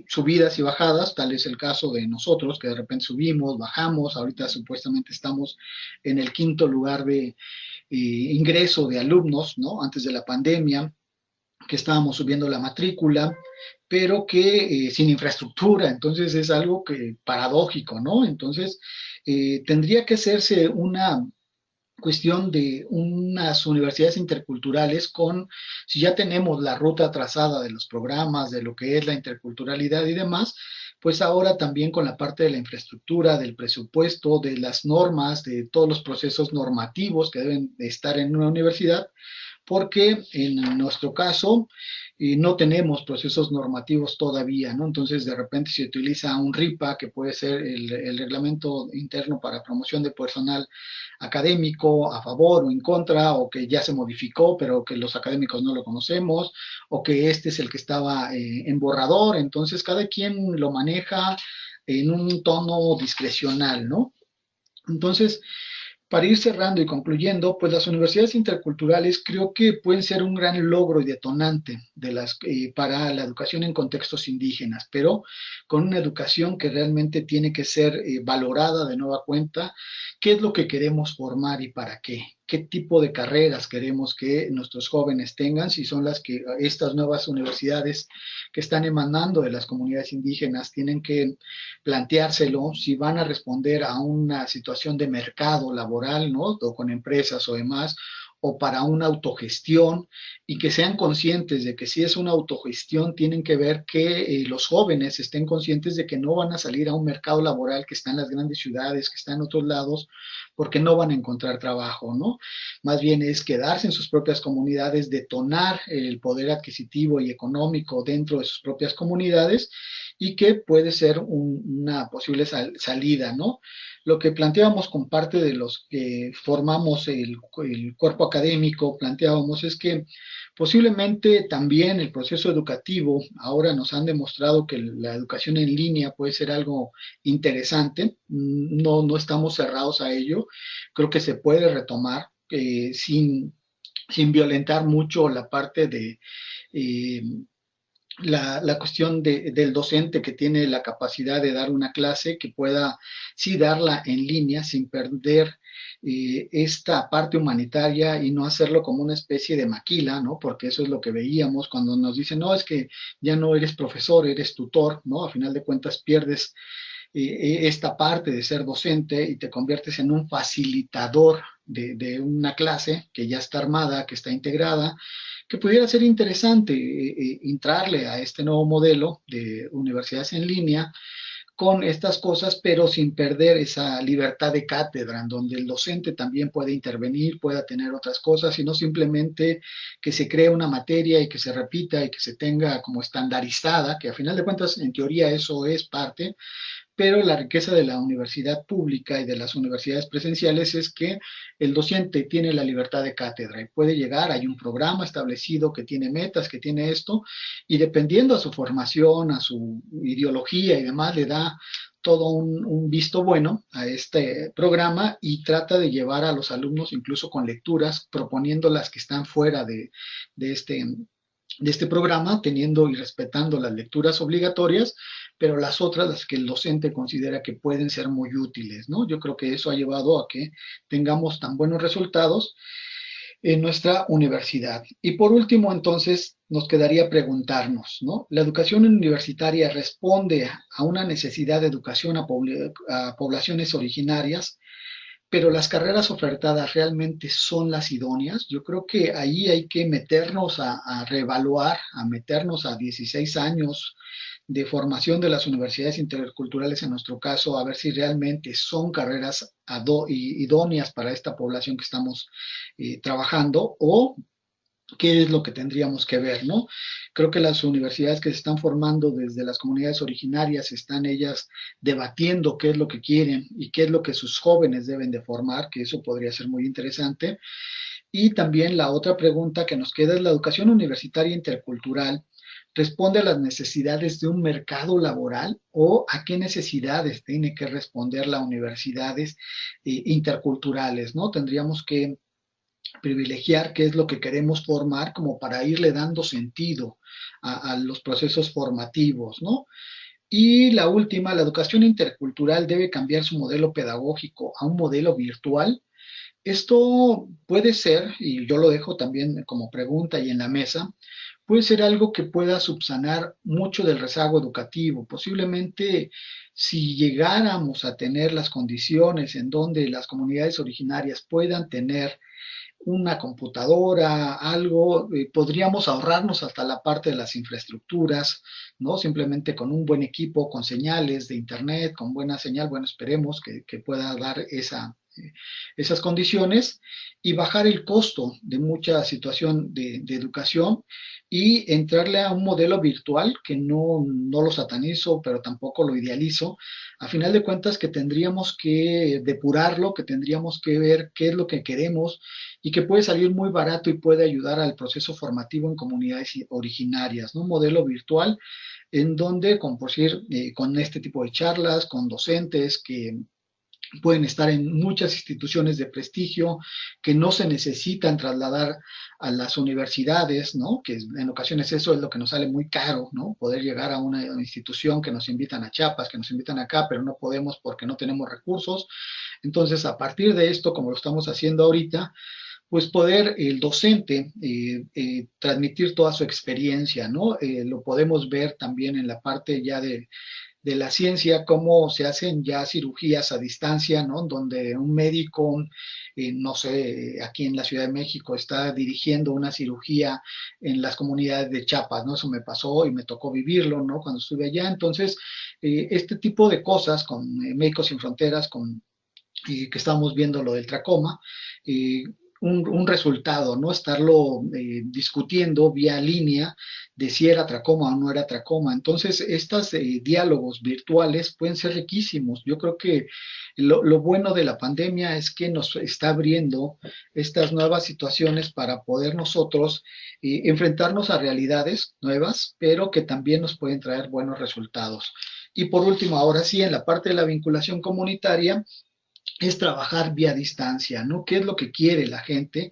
subidas y bajadas, tal es el caso de nosotros, que de repente subimos, bajamos, ahorita supuestamente estamos en el quinto lugar de ingreso de alumnos, ¿no? Antes de la pandemia, que estábamos subiendo la matrícula, pero que sin infraestructura, entonces es algo que paradójico, ¿no? Entonces, tendría que hacerse una cuestión de unas universidades interculturales con, si ya tenemos la ruta trazada de los programas, de lo que es la interculturalidad y demás, pues ahora también con la parte de la infraestructura, del presupuesto, de las normas, de todos los procesos normativos que deben de estar en una universidad, porque en nuestro caso no tenemos procesos normativos todavía, ¿no? Entonces, de repente se utiliza un RIPA, que puede ser el reglamento interno para promoción de personal académico, a favor o en contra, o que ya se modificó, pero que los académicos no lo conocemos, o que este es el que estaba en borrador, entonces cada quien lo maneja en un tono discrecional, ¿no? Entonces, para ir cerrando y concluyendo, pues las universidades interculturales creo que pueden ser un gran logro y detonante para la educación en contextos indígenas, pero con una educación que realmente tiene que ser valorada de nueva cuenta. ¿Qué es lo que queremos formar y para qué? ¿Qué tipo de carreras queremos que nuestros jóvenes tengan? Si son las que estas nuevas universidades que están emanando de las comunidades indígenas tienen que planteárselo, si van a responder a una situación de mercado laboral, ¿no? O con empresas o demás, o para una autogestión, y que sean conscientes de que si es una autogestión, tienen que ver que los jóvenes estén conscientes de que no van a salir a un mercado laboral que está en las grandes ciudades, que está en otros lados, porque no van a encontrar trabajo, ¿no? Más bien es quedarse en sus propias comunidades, detonar el poder adquisitivo y económico dentro de sus propias comunidades, y que puede ser una posible salida, ¿no? Lo que planteábamos con parte de los que formamos el cuerpo académico, planteábamos es que posiblemente también el proceso educativo, ahora nos han demostrado que la educación en línea puede ser algo interesante, no estamos cerrados a ello, creo que se puede retomar sin violentar mucho la parte de eh, la cuestión del docente que tiene la capacidad de dar una clase, que pueda sí darla en línea sin perder esta parte humanitaria y no hacerlo como una especie de maquila, ¿no? Porque eso es lo que veíamos cuando nos dicen, no, es que ya no eres profesor, eres tutor, ¿no? A final de cuentas pierdes esta parte de ser docente y te conviertes en un facilitador de una clase que ya está armada, que está integrada, que pudiera ser interesante entrarle a este nuevo modelo de universidades en línea con estas cosas, pero sin perder esa libertad de cátedra, en donde el docente también puede intervenir, pueda tener otras cosas, y no simplemente que se cree una materia y que se repita y que se tenga como estandarizada, que a final de cuentas, en teoría, eso es parte, pero la riqueza de la universidad pública y de las universidades presenciales es que el docente tiene la libertad de cátedra y puede llegar, hay un programa establecido que tiene metas, que tiene esto, y dependiendo a su formación, a su ideología y demás, le da todo un visto bueno a este programa y trata de llevar a los alumnos incluso con lecturas, proponiendo las que están fuera de este de este programa, teniendo y respetando las lecturas obligatorias, pero las otras, las que el docente considera que pueden ser muy útiles, ¿no? Yo creo que eso ha llevado a que tengamos tan buenos resultados en nuestra universidad. Y por último, entonces, nos quedaría preguntarnos, ¿no? ¿La educación universitaria responde a una necesidad de educación a poblaciones originarias, pero las carreras ofertadas realmente son las idóneas? Yo creo que ahí hay que meternos a reevaluar, a meternos a 16 años de formación de las universidades interculturales en nuestro caso, a ver si realmente son carreras idóneas para esta población que estamos trabajando, o qué es lo que tendríamos que ver, ¿no? Creo que las universidades que se están formando desde las comunidades originarias están ellas debatiendo qué es lo que quieren y qué es lo que sus jóvenes deben de formar, que eso podría ser muy interesante. Y también la otra pregunta que nos queda es: ¿la educación universitaria intercultural responde a las necesidades de un mercado laboral, o a qué necesidades tiene que responder las universidades interculturales, ¿no? Tendríamos que privilegiar qué es lo que queremos formar como para irle dando sentido a los procesos formativos, ¿no? Y la última, ¿la educación intercultural debe cambiar su modelo pedagógico a un modelo virtual? Esto puede ser, y yo lo dejo también como pregunta y en la mesa, puede ser algo que pueda subsanar mucho del rezago educativo. Posiblemente si llegáramos a tener las condiciones en donde las comunidades originarias puedan tener una computadora, algo, podríamos ahorrarnos hasta la parte de las infraestructuras, ¿no? Simplemente con un buen equipo, con señales de internet, con buena señal, bueno, esperemos que pueda dar esas condiciones y bajar el costo de mucha situación de educación y entrarle a un modelo virtual que no lo satanizo, pero tampoco lo idealizo. A final de cuentas que tendríamos que depurarlo, que tendríamos que ver qué es lo que queremos y que puede salir muy barato y puede ayudar al proceso formativo en comunidades originarias, ¿no? Un modelo virtual en donde, como por decir, con este tipo de charlas, con docentes que pueden estar en muchas instituciones de prestigio que no se necesitan trasladar a las universidades, ¿no? Que en ocasiones eso es lo que nos sale muy caro, ¿no? Poder llegar a una institución que nos invitan a Chiapas, que nos invitan acá, pero no podemos porque no tenemos recursos. Entonces, a partir de esto, como lo estamos haciendo ahorita, pues poder el docente transmitir toda su experiencia, ¿no? Lo podemos ver también en la parte ya de la ciencia, cómo se hacen ya cirugías a distancia, ¿no? Donde un médico, no sé, aquí en la Ciudad de México está dirigiendo una cirugía en las comunidades de Chiapas, ¿no? Eso me pasó y me tocó vivirlo, ¿no? Cuando estuve allá. Entonces, este tipo de cosas con Médicos Sin Fronteras, que estamos viendo lo del tracoma, eh, un resultado, ¿no? Estarlo discutiendo vía línea de si era tracoma o no era tracoma. Entonces, estos diálogos virtuales pueden ser riquísimos. Yo creo que lo bueno de la pandemia es que nos está abriendo estas nuevas situaciones para poder nosotros enfrentarnos a realidades nuevas, pero que también nos pueden traer buenos resultados. Y por último, ahora sí, en la parte de la vinculación comunitaria, es trabajar vía distancia, ¿no? ¿Qué es lo que quiere la gente?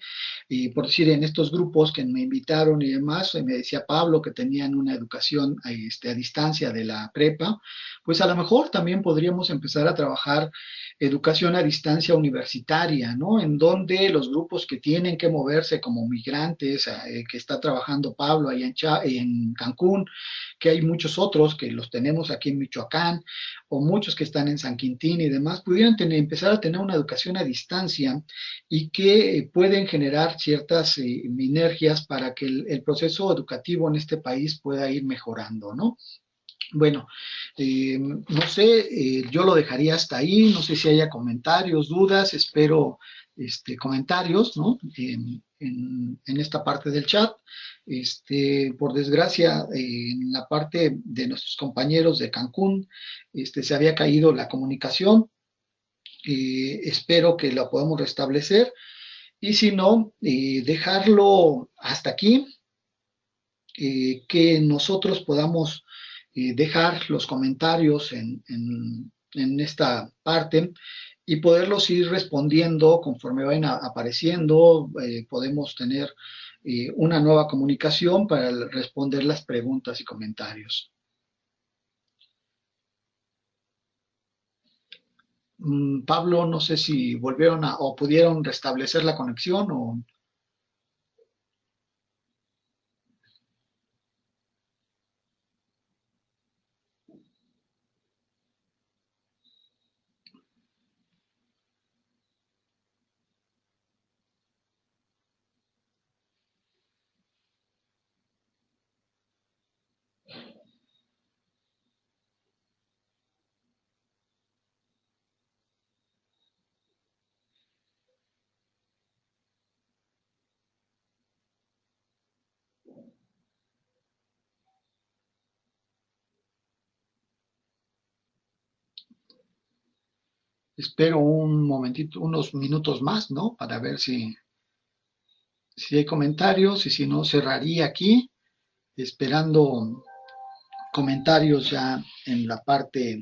Y por decir, en estos grupos que me invitaron y demás, me decía Pablo que tenían una educación a distancia de la prepa, pues a lo mejor también podríamos empezar a trabajar educación a distancia universitaria, ¿no? En donde los grupos que tienen que moverse como migrantes, que está trabajando Pablo allá en Cancún, que hay muchos otros que los tenemos aquí en Michoacán, o muchos que están en San Quintín y demás, pudieran empezar a tener una educación a distancia y que pueden generar ciertas sinergias para que el proceso educativo en este país pueda ir mejorando, ¿no? Bueno, no sé, yo lo dejaría hasta ahí, no sé si haya comentarios, dudas, espero comentarios, ¿no? En esta parte del chat. Por desgracia, en la parte de nuestros compañeros de Cancún, se había caído la comunicación, espero que la podamos restablecer y si no, dejarlo hasta aquí, que nosotros podamos dejar los comentarios en esta parte y poderlos ir respondiendo conforme vayan apareciendo. Podemos tener una nueva comunicación para responder las preguntas y comentarios. Pablo, no sé si volvieron o pudieron restablecer la conexión o... Espero un momentito, unos minutos más, ¿no? Para ver si hay comentarios y si no, cerraría aquí, esperando comentarios ya en la parte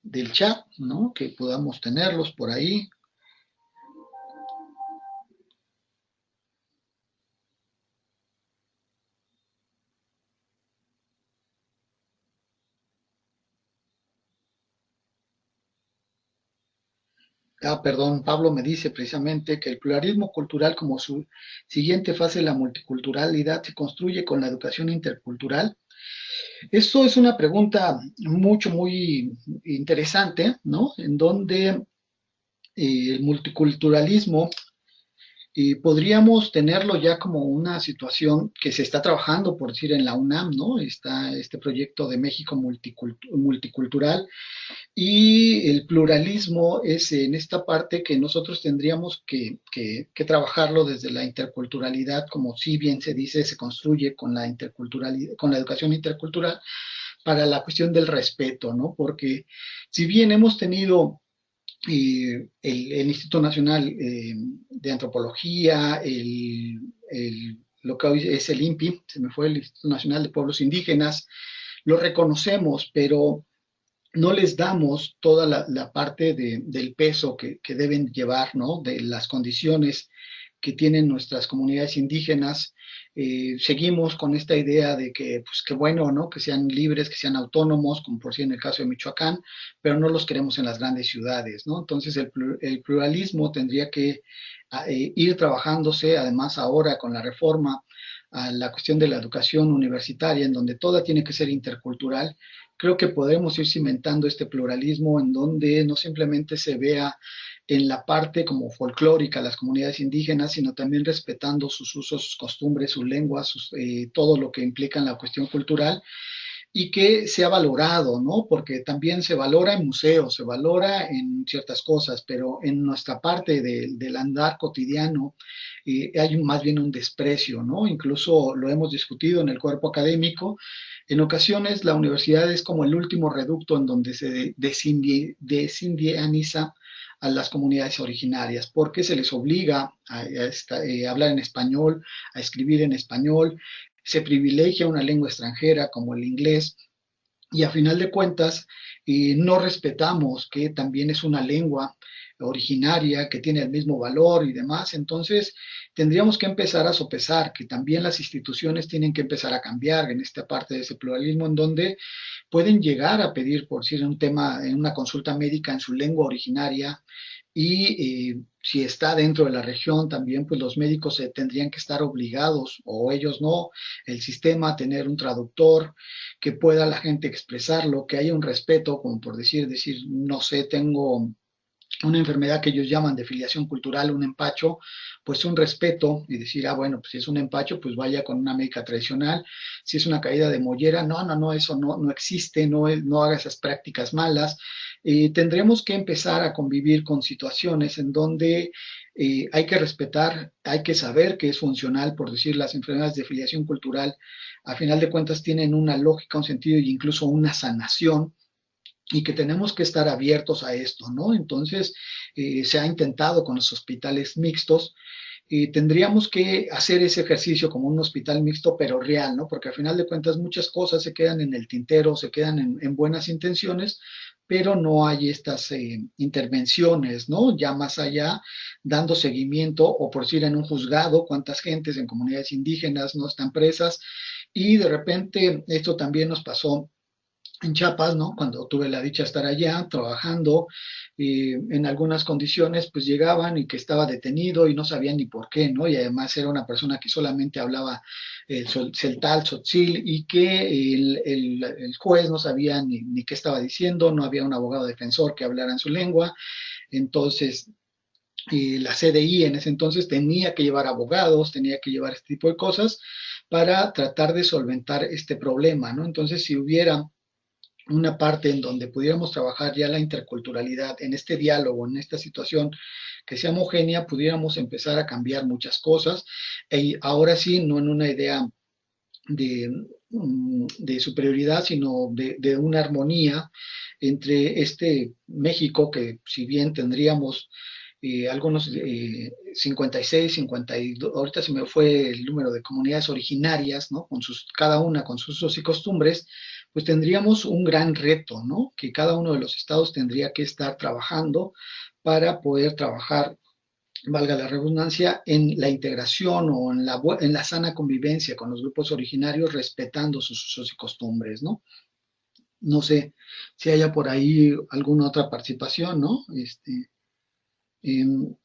del chat, ¿no? Que podamos tenerlos por ahí. Perdón, Pablo me dice precisamente que el pluralismo cultural como su siguiente fase, la multiculturalidad, se construye con la educación intercultural. Esto es una pregunta muy interesante, ¿no? En donde el multiculturalismo podríamos tenerlo ya como una situación que se está trabajando, por decir, en la UNAM, ¿no? Está este proyecto de México multicultural, y el pluralismo es en esta parte que nosotros tendríamos que trabajarlo desde la interculturalidad, como si bien se dice, se construye con la interculturalidad, con la educación intercultural, para la cuestión del respeto, ¿no? Porque si bien hemos tenido el Instituto Nacional de Antropología, lo que hoy es el INPI, se me fue, el Instituto Nacional de Pueblos Indígenas, lo reconocemos, pero no les damos toda la parte del peso que deben llevar, ¿no? De las condiciones que tienen nuestras comunidades indígenas. Seguimos con esta idea de que, pues, qué bueno, ¿no? Que sean libres, que sean autónomos, como por si en el caso de Michoacán, pero no los queremos en las grandes ciudades, ¿no? Entonces el pluralismo tendría que ir trabajándose, además ahora con la reforma a la cuestión de la educación universitaria, en donde toda tiene que ser intercultural. Creo que podemos ir cimentando este pluralismo en donde no simplemente se vea en la parte como folclórica las comunidades indígenas, sino también respetando sus usos, sus costumbres, sus lenguas, todo lo que implica en la cuestión cultural, y que sea valorado, ¿no? Porque también se valora en museos, se valora en ciertas cosas, pero en nuestra parte del andar cotidiano hay más bien un desprecio, ¿no? Incluso lo hemos discutido en el cuerpo académico. En ocasiones la universidad es como el último reducto en donde se desindianiza a las comunidades originarias, porque se les obliga a hablar en español, a escribir en español, se privilegia una lengua extranjera como el inglés, y a final de cuentas no respetamos que también es una lengua originaria que tiene el mismo valor y demás. Entonces tendríamos que empezar a sopesar que también las instituciones tienen que empezar a cambiar en esta parte de ese pluralismo, en donde pueden llegar a pedir, por decir, un tema en una consulta médica en su lengua originaria, y si está dentro de la región también, pues los médicos tendrían que estar obligados, o ellos no, el sistema, a tener un traductor que pueda la gente expresarlo, que haya un respeto, como por decir, no sé, tengo una enfermedad que ellos llaman de filiación cultural, un empacho, pues un respeto y decir, bueno, pues si es un empacho, pues vaya con una médica tradicional. Si es una caída de mollera, no, eso no existe, no haga esas prácticas malas. Tendremos que empezar a convivir con situaciones en donde hay que respetar, hay que saber que es funcional, por decir, las enfermedades de filiación cultural, a final de cuentas tienen una lógica, un sentido e incluso una sanación, y que tenemos que estar abiertos a esto, ¿no? Entonces, se ha intentado con los hospitales mixtos, tendríamos que hacer ese ejercicio como un hospital mixto, pero real, ¿no? Porque al final de cuentas muchas cosas se quedan en el tintero, se quedan en buenas intenciones, pero no hay estas intervenciones, ¿no? Ya más allá, dando seguimiento, o por decir en un juzgado, cuántas gentes en comunidades indígenas no están presas, y de repente esto también nos pasó en Chiapas, ¿no? Cuando tuve la dicha de estar allá trabajando, en algunas condiciones, pues llegaban y que estaba detenido y no sabían ni por qué, ¿no? Y además era una persona que solamente hablaba celtal, tzotzil, y que el juez no sabía ni qué estaba diciendo, no había un abogado defensor que hablara en su lengua. Entonces la CDI en ese entonces tenía que llevar abogados, tenía que llevar este tipo de cosas para tratar de solventar este problema, ¿no? Entonces, si hubiera una parte en donde pudiéramos trabajar ya la interculturalidad en este diálogo, en esta situación que sea homogénea, pudiéramos empezar a cambiar muchas cosas, ahora sí, no en una idea de superioridad, sino de una armonía entre este México, que si bien tendríamos algunos 56, 52, ahorita se me fue el número de comunidades originarias, ¿no? Cada una con sus usos y costumbres, pues tendríamos un gran reto, ¿no? Que cada uno de los estados tendría que estar trabajando para poder trabajar, valga la redundancia, en la integración o en la sana convivencia con los grupos originarios, respetando sus usos y costumbres, ¿no? No sé si haya por ahí alguna otra participación, ¿no? ¿En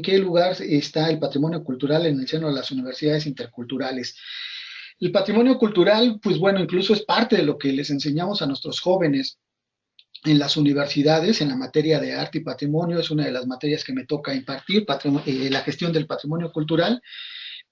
qué lugar está el patrimonio cultural en el seno de las universidades interculturales? El patrimonio cultural, pues bueno, incluso es parte de lo que les enseñamos a nuestros jóvenes en las universidades, en la materia de arte y patrimonio, es una de las materias que me toca impartir, la gestión del patrimonio cultural.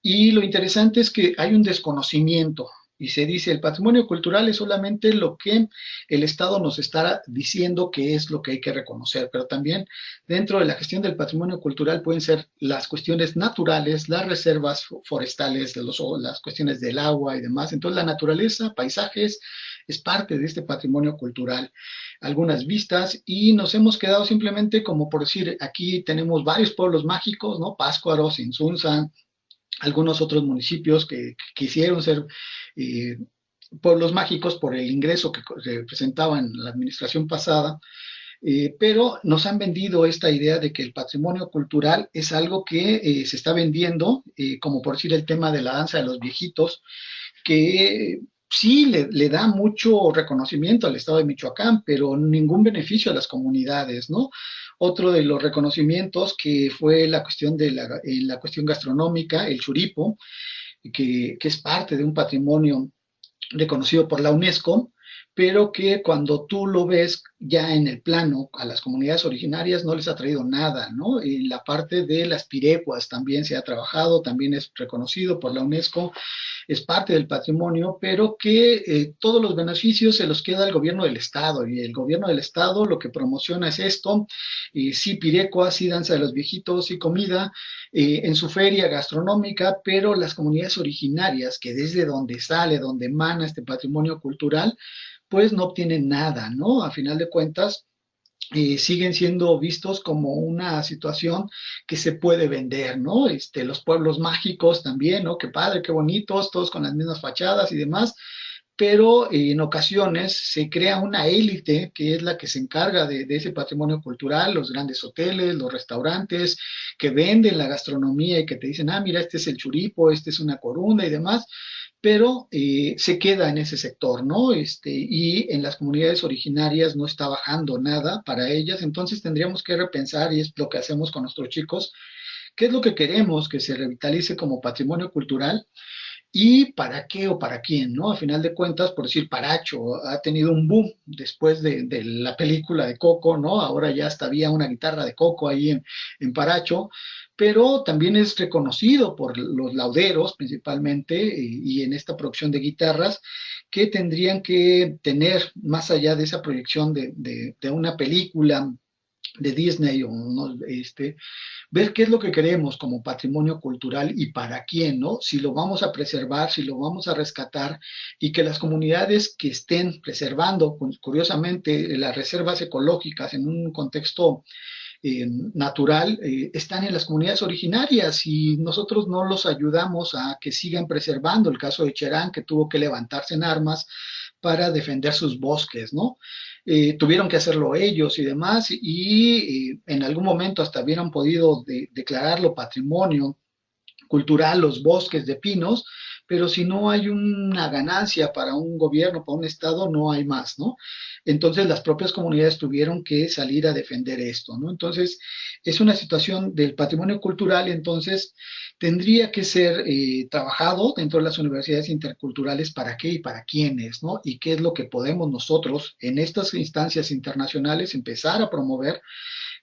Y lo interesante es que hay un desconocimiento y se dice el patrimonio cultural es solamente lo que el Estado nos está diciendo que es lo que hay que reconocer, pero también dentro de la gestión del patrimonio cultural pueden ser las cuestiones naturales, las reservas forestales, las cuestiones del agua y demás. Entonces la naturaleza, paisajes, es parte de este patrimonio cultural. Algunas vistas y nos hemos quedado simplemente como por decir, aquí tenemos varios pueblos mágicos, ¿no? Pátzcuaro, Insunza, algunos otros municipios que quisieron ser eh, pueblos mágicos por el ingreso que representaban la administración pasada, pero nos han vendido esta idea de que el patrimonio cultural es algo que se está vendiendo, como por decir el tema de la danza de los viejitos, que sí le da mucho reconocimiento al estado de Michoacán, pero ningún beneficio a las comunidades, ¿no? Otro de los reconocimientos que fue la cuestión de la cuestión gastronómica, el churipo, que es parte de un patrimonio reconocido por la UNESCO, pero que cuando tú lo ves ya en el plano a las comunidades originarias no les ha traído nada, ¿no? En la parte de las pirecuas también se ha trabajado, también es reconocido por la UNESCO, es parte del patrimonio, pero que todos los beneficios se los queda el gobierno del Estado, y el gobierno del Estado lo que promociona es esto, sí pirecua, sí danza de los viejitos, sí comida, en su feria gastronómica, pero las comunidades originarias, que desde donde sale, donde emana este patrimonio cultural, pues no obtienen nada, ¿no? A final de cuentas, siguen siendo vistos como una situación que se puede vender, ¿no? Los pueblos mágicos también, ¿no? Qué padre, qué bonitos, todos con las mismas fachadas y demás, pero en ocasiones se crea una élite que es la que se encarga de ese patrimonio cultural, los grandes hoteles, los restaurantes que venden la gastronomía y que te dicen, ah, mira, este es el churipo, este es una corunda y demás, pero se queda en ese sector, ¿no? Y en las comunidades originarias no está bajando nada para ellas, entonces tendríamos que repensar, y es lo que hacemos con nuestros chicos, qué es lo que queremos que se revitalice como patrimonio cultural y para qué o para quién, ¿no? A final de cuentas, por decir, Paracho ha tenido un boom después de la película de Coco, ¿no? Ahora ya hasta había una guitarra de Coco ahí en Paracho, pero también es reconocido por los lauderos principalmente y en esta producción de guitarras que tendrían que tener, más allá de esa proyección de una película de Disney o no, ver qué es lo que queremos como patrimonio cultural y para quién, ¿no? Si lo vamos a preservar, si lo vamos a rescatar y que las comunidades que estén preservando, curiosamente, las reservas ecológicas en un contexto natural, están en las comunidades originarias y nosotros no los ayudamos a que sigan preservando. El caso de Cherán, que tuvo que levantarse en armas para defender sus bosques, ¿no? Tuvieron que hacerlo ellos y demás, y en algún momento hasta hubieran podido declararlo patrimonio cultural, los bosques de pinos, pero si no hay una ganancia para un gobierno, para un estado, no hay más, ¿no? Entonces las propias comunidades tuvieron que salir a defender esto, ¿no? Entonces es una situación del patrimonio cultural, entonces tendría que ser trabajado dentro de las universidades interculturales para qué y para quiénes, ¿no? Y qué es lo que podemos nosotros en estas instancias internacionales empezar a promover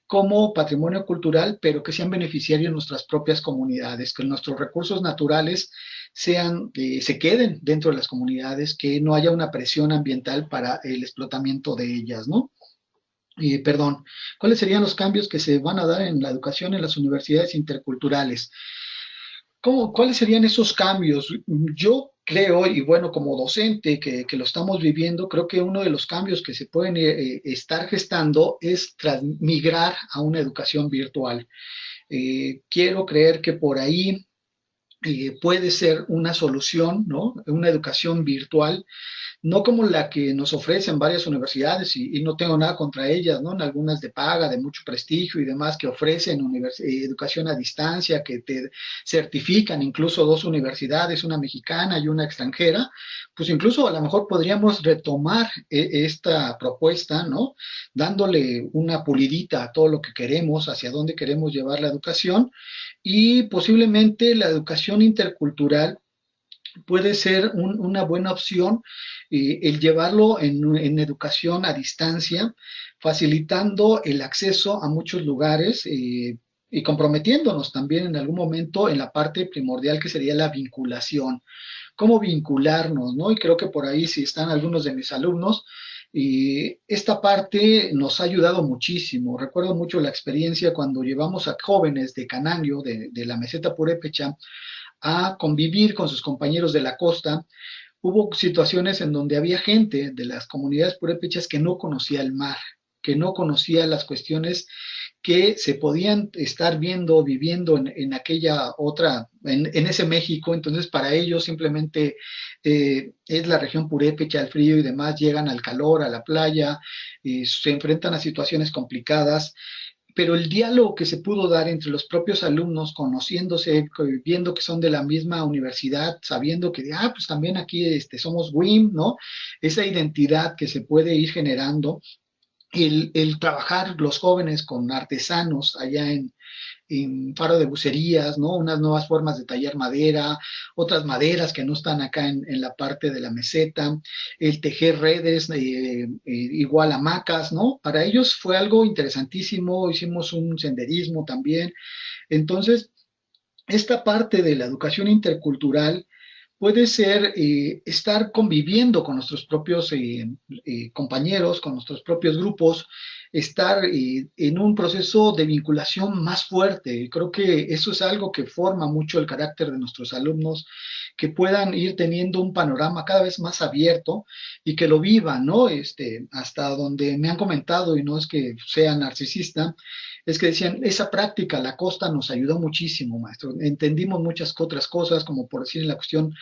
como patrimonio cultural, pero que sean beneficiarios nuestras propias comunidades, que nuestros recursos naturales se queden dentro de las comunidades, que no haya una presión ambiental para el explotamiento de ellas, ¿no? Perdón, ¿cuáles serían los cambios que se van a dar en la educación en las universidades interculturales? ¿Cuáles serían esos cambios? Yo creo, y bueno, como docente que lo estamos viviendo, creo que uno de los cambios que se pueden estar gestando es migrar a una educación virtual. Quiero creer que por ahí puede ser una solución, ¿no? Una educación virtual no como la que nos ofrecen varias universidades, y no tengo nada contra ellas, ¿no? En algunas de paga, de mucho prestigio y demás, que ofrecen educación a distancia, que te certifican incluso dos universidades, una mexicana y una extranjera, pues incluso a lo mejor podríamos retomar esta propuesta, ¿no? Dándole una pulidita a todo lo que queremos, hacia dónde queremos llevar la educación, y posiblemente la educación intercultural puede ser una buena opción, el llevarlo en educación a distancia, facilitando el acceso a muchos lugares, y comprometiéndonos también en algún momento en la parte primordial que sería la vinculación. Cómo vincularnos, ¿no? Y creo que por ahí si están algunos de mis alumnos, y esta parte nos ha ayudado muchísimo. Recuerdo mucho la experiencia cuando llevamos a jóvenes de Cananio, de la meseta purépecha, a convivir con sus compañeros de la costa. Hubo situaciones en donde había gente de las comunidades purépechas que no conocía el mar, que no conocía las cuestiones que se podían estar viendo, viviendo en aquella otra, en ese México. Entonces para ellos simplemente es la región purépecha, el frío y demás, llegan al calor, a la playa, se enfrentan a situaciones complicadas, pero el diálogo que se pudo dar entre los propios alumnos, conociéndose, viendo que son de la misma universidad, sabiendo que, pues también aquí somos WIM, ¿no? Esa identidad que se puede ir generando, el trabajar los jóvenes con artesanos allá en Faro de Bucerías, ¿no? Unas nuevas formas de tallar madera, otras maderas que no están acá en la parte de la meseta, el tejer redes, igual hamacas, ¿no? Para ellos fue algo interesantísimo, hicimos un senderismo también. Entonces, esta parte de la educación intercultural puede ser estar conviviendo con nuestros propios compañeros, con nuestros propios grupos, estar en un proceso de vinculación más fuerte. Creo que eso es algo que forma mucho el carácter de nuestros alumnos, que puedan ir teniendo un panorama cada vez más abierto y que lo vivan, ¿no? Hasta donde me han comentado, y no es que sea narcisista, es que decían, esa práctica, la costa nos ayudó muchísimo, maestro. Entendimos muchas otras cosas, como por decir en la cuestión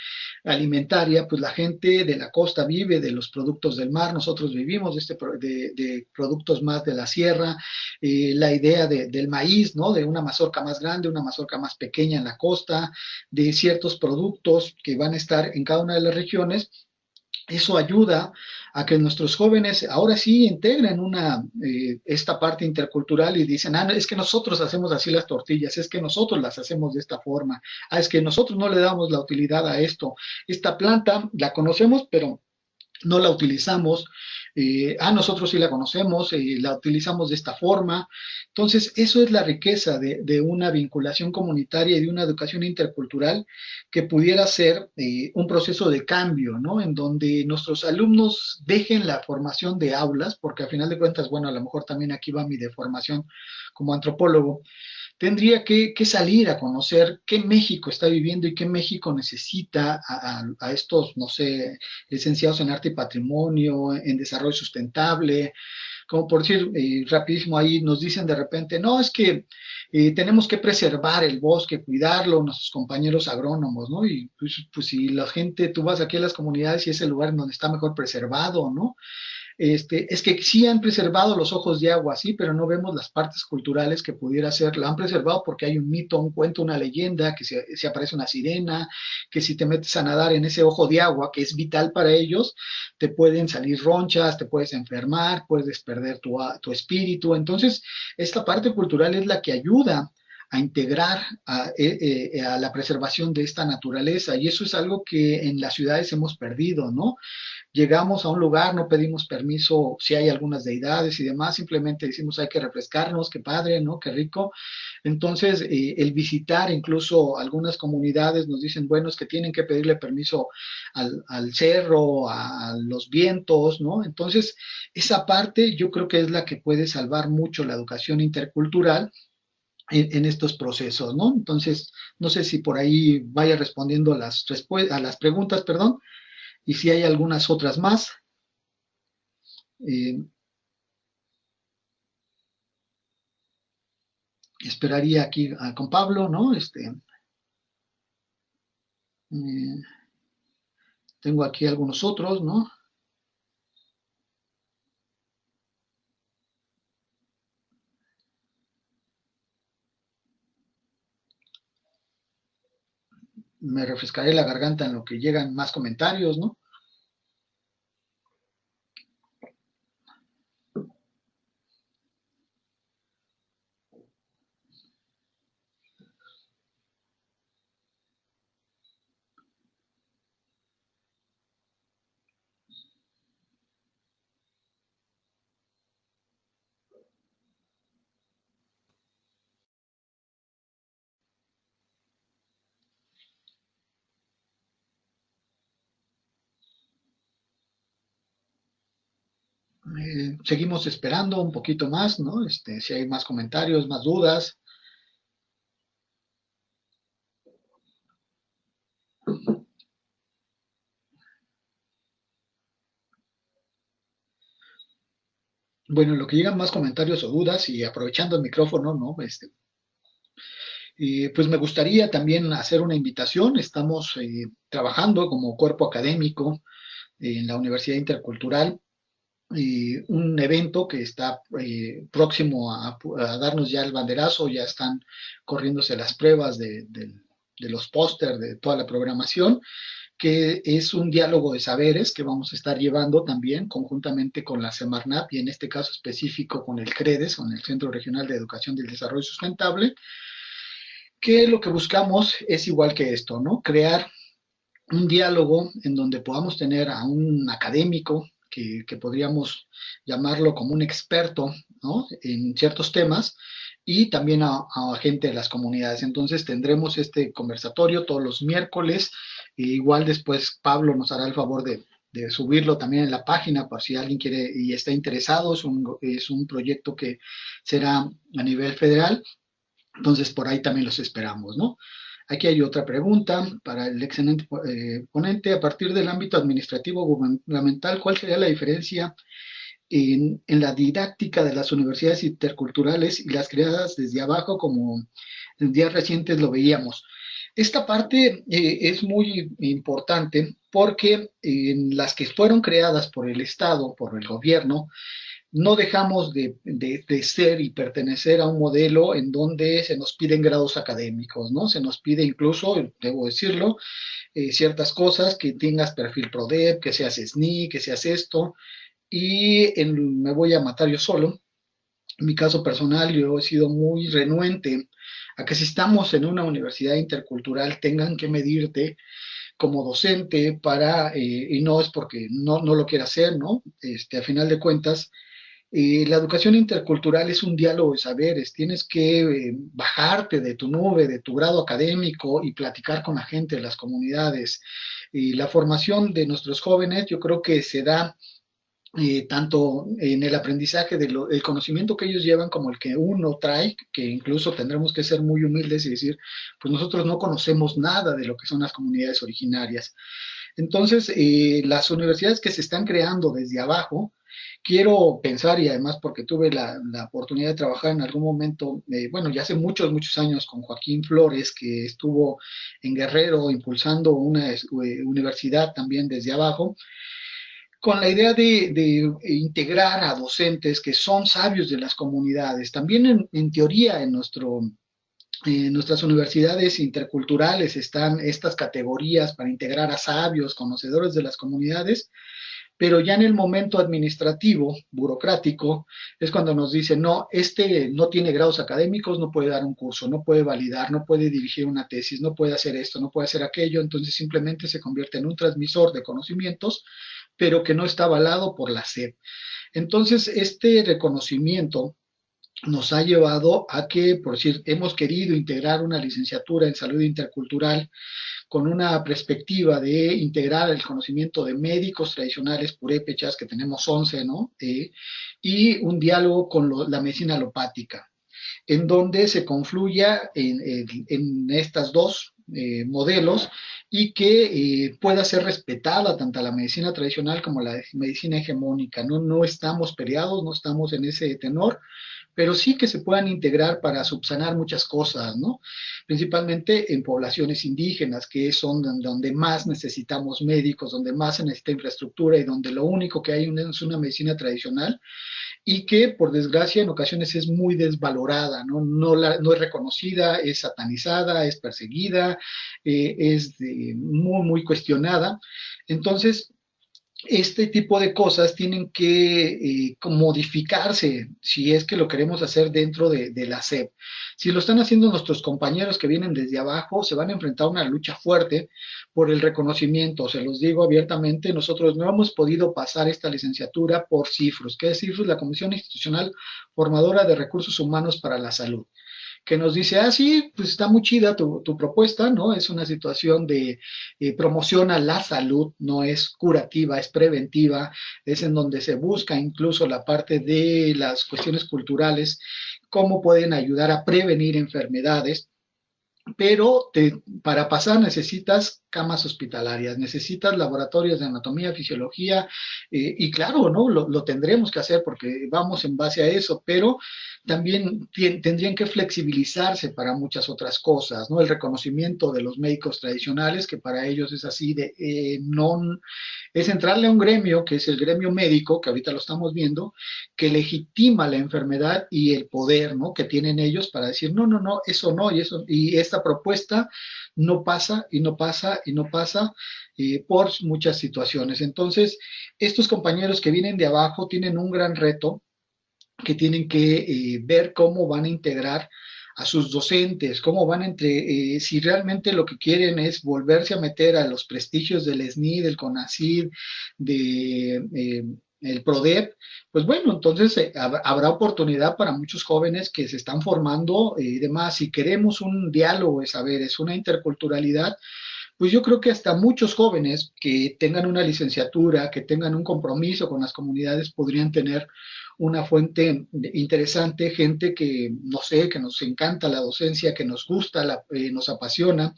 alimentaria, pues la gente de la costa vive de los productos del mar, nosotros vivimos de productos más de la sierra, la idea del maíz, ¿no? De una mazorca más grande, una mazorca más pequeña en la costa, de ciertos productos que van a estar en cada una de las regiones. Eso ayuda a que nuestros jóvenes ahora sí integren esta parte intercultural y dicen, no, es que nosotros hacemos así las tortillas, es que nosotros las hacemos de esta forma, es que nosotros no le damos la utilidad a esto. Esta planta la conocemos, pero no la utilizamos. Nosotros sí la conocemos, la utilizamos de esta forma. Entonces, eso es la riqueza de una vinculación comunitaria y de una educación intercultural que pudiera ser un proceso de cambio, ¿no? En donde nuestros alumnos dejen la formación de aulas, porque al final de cuentas, bueno, a lo mejor también aquí va mi deformación como antropólogo, tendría que salir a conocer qué México está viviendo y qué México necesita a estos, no sé, licenciados en arte y patrimonio, en desarrollo sustentable. Como por decir, rapidísimo ahí nos dicen de repente, no, es que tenemos que preservar el bosque, cuidarlo, nuestros compañeros agrónomos, ¿no? Y pues si la gente, tú vas aquí a las comunidades y es el lugar en donde está mejor preservado, ¿no? Es que sí han preservado los ojos de agua, sí, pero no vemos las partes culturales que pudiera ser. La han preservado porque hay un mito, un cuento, una leyenda, que se aparece una sirena, que si te metes a nadar en ese ojo de agua, que es vital para ellos, te pueden salir ronchas, te puedes enfermar, puedes perder tu espíritu. Entonces, esta parte cultural es la que ayuda a integrar a la preservación de esta naturaleza. Y eso es algo que en las ciudades hemos perdido, ¿no? Llegamos a un lugar, no pedimos permiso si hay algunas deidades y demás, simplemente decimos hay que refrescarnos, qué padre, ¿no? Qué rico. Entonces, el visitar incluso algunas comunidades nos dicen, bueno, es que tienen que pedirle permiso al cerro, a los vientos, ¿no? Entonces, esa parte yo creo que es la que puede salvar mucho la educación intercultural en estos procesos, ¿no? Entonces, no sé si por ahí vaya respondiendo a las preguntas, perdón, y si hay algunas otras más. Eh, Esperaría aquí con Pablo, ¿no? Eh, Tengo aquí algunos otros, ¿no? me refrescaré la garganta en lo que llegan más comentarios, ¿no? Seguimos esperando un poquito más, ¿no? Si hay más comentarios, más dudas. Bueno, lo que llegan más comentarios o dudas y aprovechando el micrófono, ¿no? Pues me gustaría también hacer una invitación. Estamos trabajando como cuerpo académico en la Universidad Intercultural, un evento que está próximo a darnos ya el banderazo, ya están corriéndose las pruebas de los pósters, de toda la programación, que es un diálogo de saberes que vamos a estar llevando también conjuntamente con la Semarnat y en este caso específico con el CREDES, con el Centro Regional de Educación del Desarrollo Sustentable, que lo que buscamos es igual que esto, ¿no? Crear un diálogo en donde podamos tener a un académico que podríamos llamarlo como un experto, ¿no? En ciertos temas y también a gente de las comunidades. Entonces tendremos este conversatorio todos los miércoles. Igual después Pablo nos hará el favor de subirlo también en la página por si alguien quiere y está interesado. Es un proyecto que será a nivel federal. Entonces por ahí también los esperamos, ¿no? Aquí hay otra pregunta para el excelente ponente. A partir del ámbito administrativo gubernamental, ¿cuál sería la diferencia en la didáctica de las universidades interculturales y las creadas desde abajo, como en días recientes lo veíamos? Esta parte es muy importante porque en las que fueron creadas por el Estado, por el gobierno, no dejamos de ser y pertenecer a un modelo en donde se nos piden grados académicos, ¿no? Se nos pide incluso, debo decirlo, ciertas cosas, que tengas perfil PRODEP, que seas SNI, que seas esto, y me voy a matar yo solo. En mi caso personal, yo he sido muy renuente a que si estamos en una universidad intercultural tengan que medirte como docente y no es porque no lo quiera hacer, ¿no? A final de cuentas, la educación intercultural es un diálogo de saberes. Tienes que bajarte de tu nube, de tu grado académico y platicar con la gente de las comunidades. Y la formación de nuestros jóvenes, yo creo que se da tanto en el aprendizaje del conocimiento que ellos llevan como el que uno trae, que incluso tendremos que ser muy humildes y decir, pues nosotros no conocemos nada de lo que son las comunidades originarias. Entonces, las universidades que se están creando desde abajo, quiero pensar, y además porque tuve la oportunidad de trabajar en algún momento, bueno, ya hace muchos, muchos años con Joaquín Flores, que estuvo en Guerrero impulsando una universidad también desde abajo, con la idea de integrar a docentes que son sabios de las comunidades. También en teoría en nuestras universidades interculturales están estas categorías para integrar a sabios, conocedores de las comunidades, pero ya en el momento administrativo, burocrático, es cuando nos dicen, no, este no tiene grados académicos, no puede dar un curso, no puede validar, no puede dirigir una tesis, no puede hacer esto, no puede hacer aquello, entonces simplemente se convierte en un transmisor de conocimientos, pero que no está avalado por la SEP. Entonces, este reconocimiento nos ha llevado a que, por decir, hemos querido integrar una licenciatura en salud intercultural con una perspectiva de integrar el conocimiento de médicos tradicionales purépechas, que tenemos 11, ¿no? Y un diálogo con la medicina alopática, en donde se confluya en estas dos modelos y que pueda ser respetada tanto la medicina tradicional como la medicina hegemónica. No estamos peleados, no estamos en ese tenor, pero sí que se puedan integrar para subsanar muchas cosas, ¿no? Principalmente en poblaciones indígenas, que son donde más necesitamos médicos, donde más se necesita infraestructura y donde lo único que hay es una medicina tradicional y que por desgracia en ocasiones es muy desvalorada, ¿no? No es reconocida, es satanizada, es perseguida, muy, muy cuestionada. Entonces, este tipo de cosas tienen que modificarse si es que lo queremos hacer dentro de la SEP. Si lo están haciendo nuestros compañeros que vienen desde abajo, se van a enfrentar a una lucha fuerte por el reconocimiento. Se los digo abiertamente, nosotros no hemos podido pasar esta licenciatura por CIFRUS. ¿Qué es CIFRUS? La Comisión Institucional Formadora de Recursos Humanos para la Salud, que nos dice, ah, sí, pues está muy chida tu propuesta, ¿no? Es una situación de promociona la salud, no es curativa, es preventiva, es en donde se busca incluso la parte de las cuestiones culturales, cómo pueden ayudar a prevenir enfermedades, pero para pasar necesitas camas hospitalarias, necesitas laboratorios de anatomía, fisiología, y claro, ¿no? Lo tendremos que hacer porque vamos en base a eso, pero también tendrían que flexibilizarse para muchas otras cosas, ¿no? El reconocimiento de los médicos tradicionales, que para ellos es así de, no, es entrarle a un gremio, que es el gremio médico, que ahorita lo estamos viendo, que legitima la enfermedad y el poder, ¿no? Que tienen ellos para decir, no, no, no, eso no, y esta propuesta no pasa, y no pasa, y no pasa, por muchas situaciones. Entonces, estos compañeros que vienen de abajo tienen un gran reto que tienen que ver cómo van a integrar a sus docentes, cómo van si realmente lo que quieren es volverse a meter a los prestigios del SNI, del CONACYT, de el PRODEP, pues bueno, entonces habrá oportunidad para muchos jóvenes que se están formando y demás. Si queremos un diálogo de saberes, una interculturalidad, pues yo creo que hasta muchos jóvenes que tengan una licenciatura, que tengan un compromiso con las comunidades, podrían tener una fuente interesante, gente que, no sé, que nos encanta la docencia, que nos gusta, nos apasiona,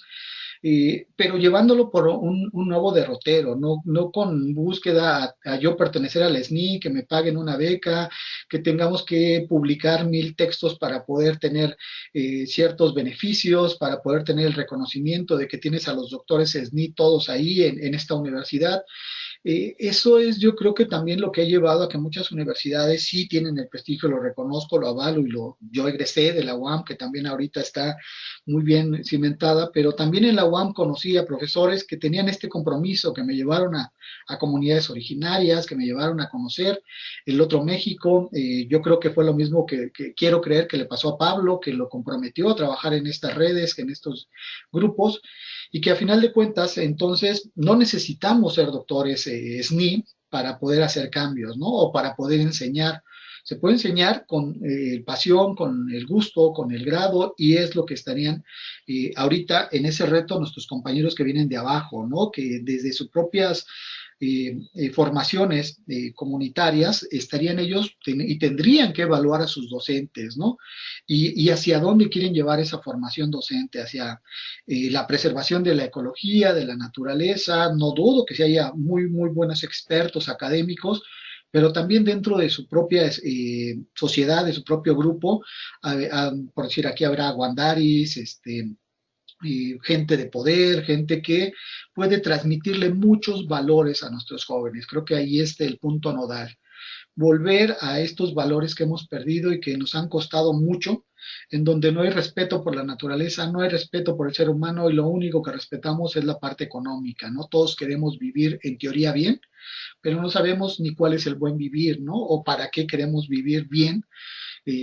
pero llevándolo por un nuevo derrotero, no con búsqueda a yo pertenecer al SNI, que me paguen una beca, que tengamos que publicar 1000 textos para poder tener ciertos beneficios, para poder tener el reconocimiento de que tienes a los doctores SNI todos ahí en esta universidad. Eso es, yo creo que también lo que ha llevado a que muchas universidades sí tienen el prestigio, lo reconozco, lo avalo yo egresé de la UAM, que también ahorita está muy bien cimentada, pero también en la UAM conocí a profesores que tenían este compromiso, que me llevaron a comunidades originarias, que me llevaron a conocer el otro México. Yo creo que fue lo mismo que quiero creer que le pasó a Pablo, que lo comprometió a trabajar en estas redes, en estos grupos, y que a final de cuentas, entonces, no necesitamos ser doctores SNI para poder hacer cambios, ¿no? O para poder enseñar. Se puede enseñar con pasión, con el gusto, con el grado, y es lo que estarían ahorita en ese reto nuestros compañeros que vienen de abajo, ¿no? Que desde sus propias formaciones comunitarias estarían ellos y tendrían que evaluar a sus docentes, ¿no? Y hacia dónde quieren llevar esa formación docente, hacia la preservación de la ecología, de la naturaleza. No dudo que si haya muy, muy buenos expertos académicos, pero también dentro de su propia sociedad, de su propio grupo, por decir, aquí habrá guandaris, gente de poder, gente que puede transmitirle muchos valores a nuestros jóvenes. Creo que ahí está el punto nodal. Volver a estos valores que hemos perdido y que nos han costado mucho, en donde no hay respeto por la naturaleza, no hay respeto por el ser humano y lo único que respetamos es la parte económica, ¿no? Todos queremos vivir en teoría bien, pero no sabemos ni cuál es el buen vivir, ¿no? O para qué queremos vivir bien,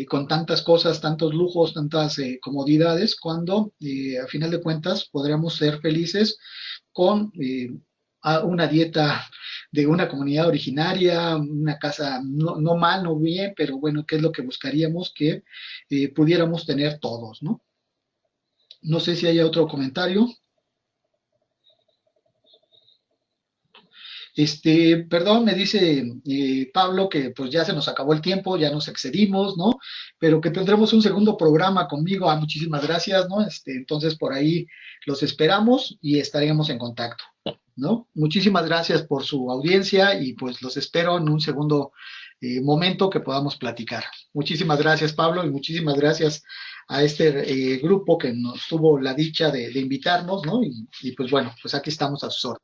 con tantas cosas, tantos lujos, tantas comodidades, cuando a final de cuentas podríamos ser felices con una dieta de una comunidad originaria, una casa no mal, no bien, pero bueno, ¿qué es lo que buscaríamos que pudiéramos tener todos, ¿no? No sé si hay otro comentario. Perdón, me dice Pablo que pues ya se nos acabó el tiempo, ya nos excedimos, ¿no? Pero que tendremos un segundo programa conmigo. Ah, muchísimas gracias, ¿no? Entonces por ahí los esperamos y estaremos en contacto, ¿no? Muchísimas gracias por su audiencia y pues los espero en un segundo momento que podamos platicar. Muchísimas gracias, Pablo, y muchísimas gracias a este grupo que nos tuvo la dicha de invitarnos, ¿no? Y pues bueno, pues aquí estamos a sus órdenes.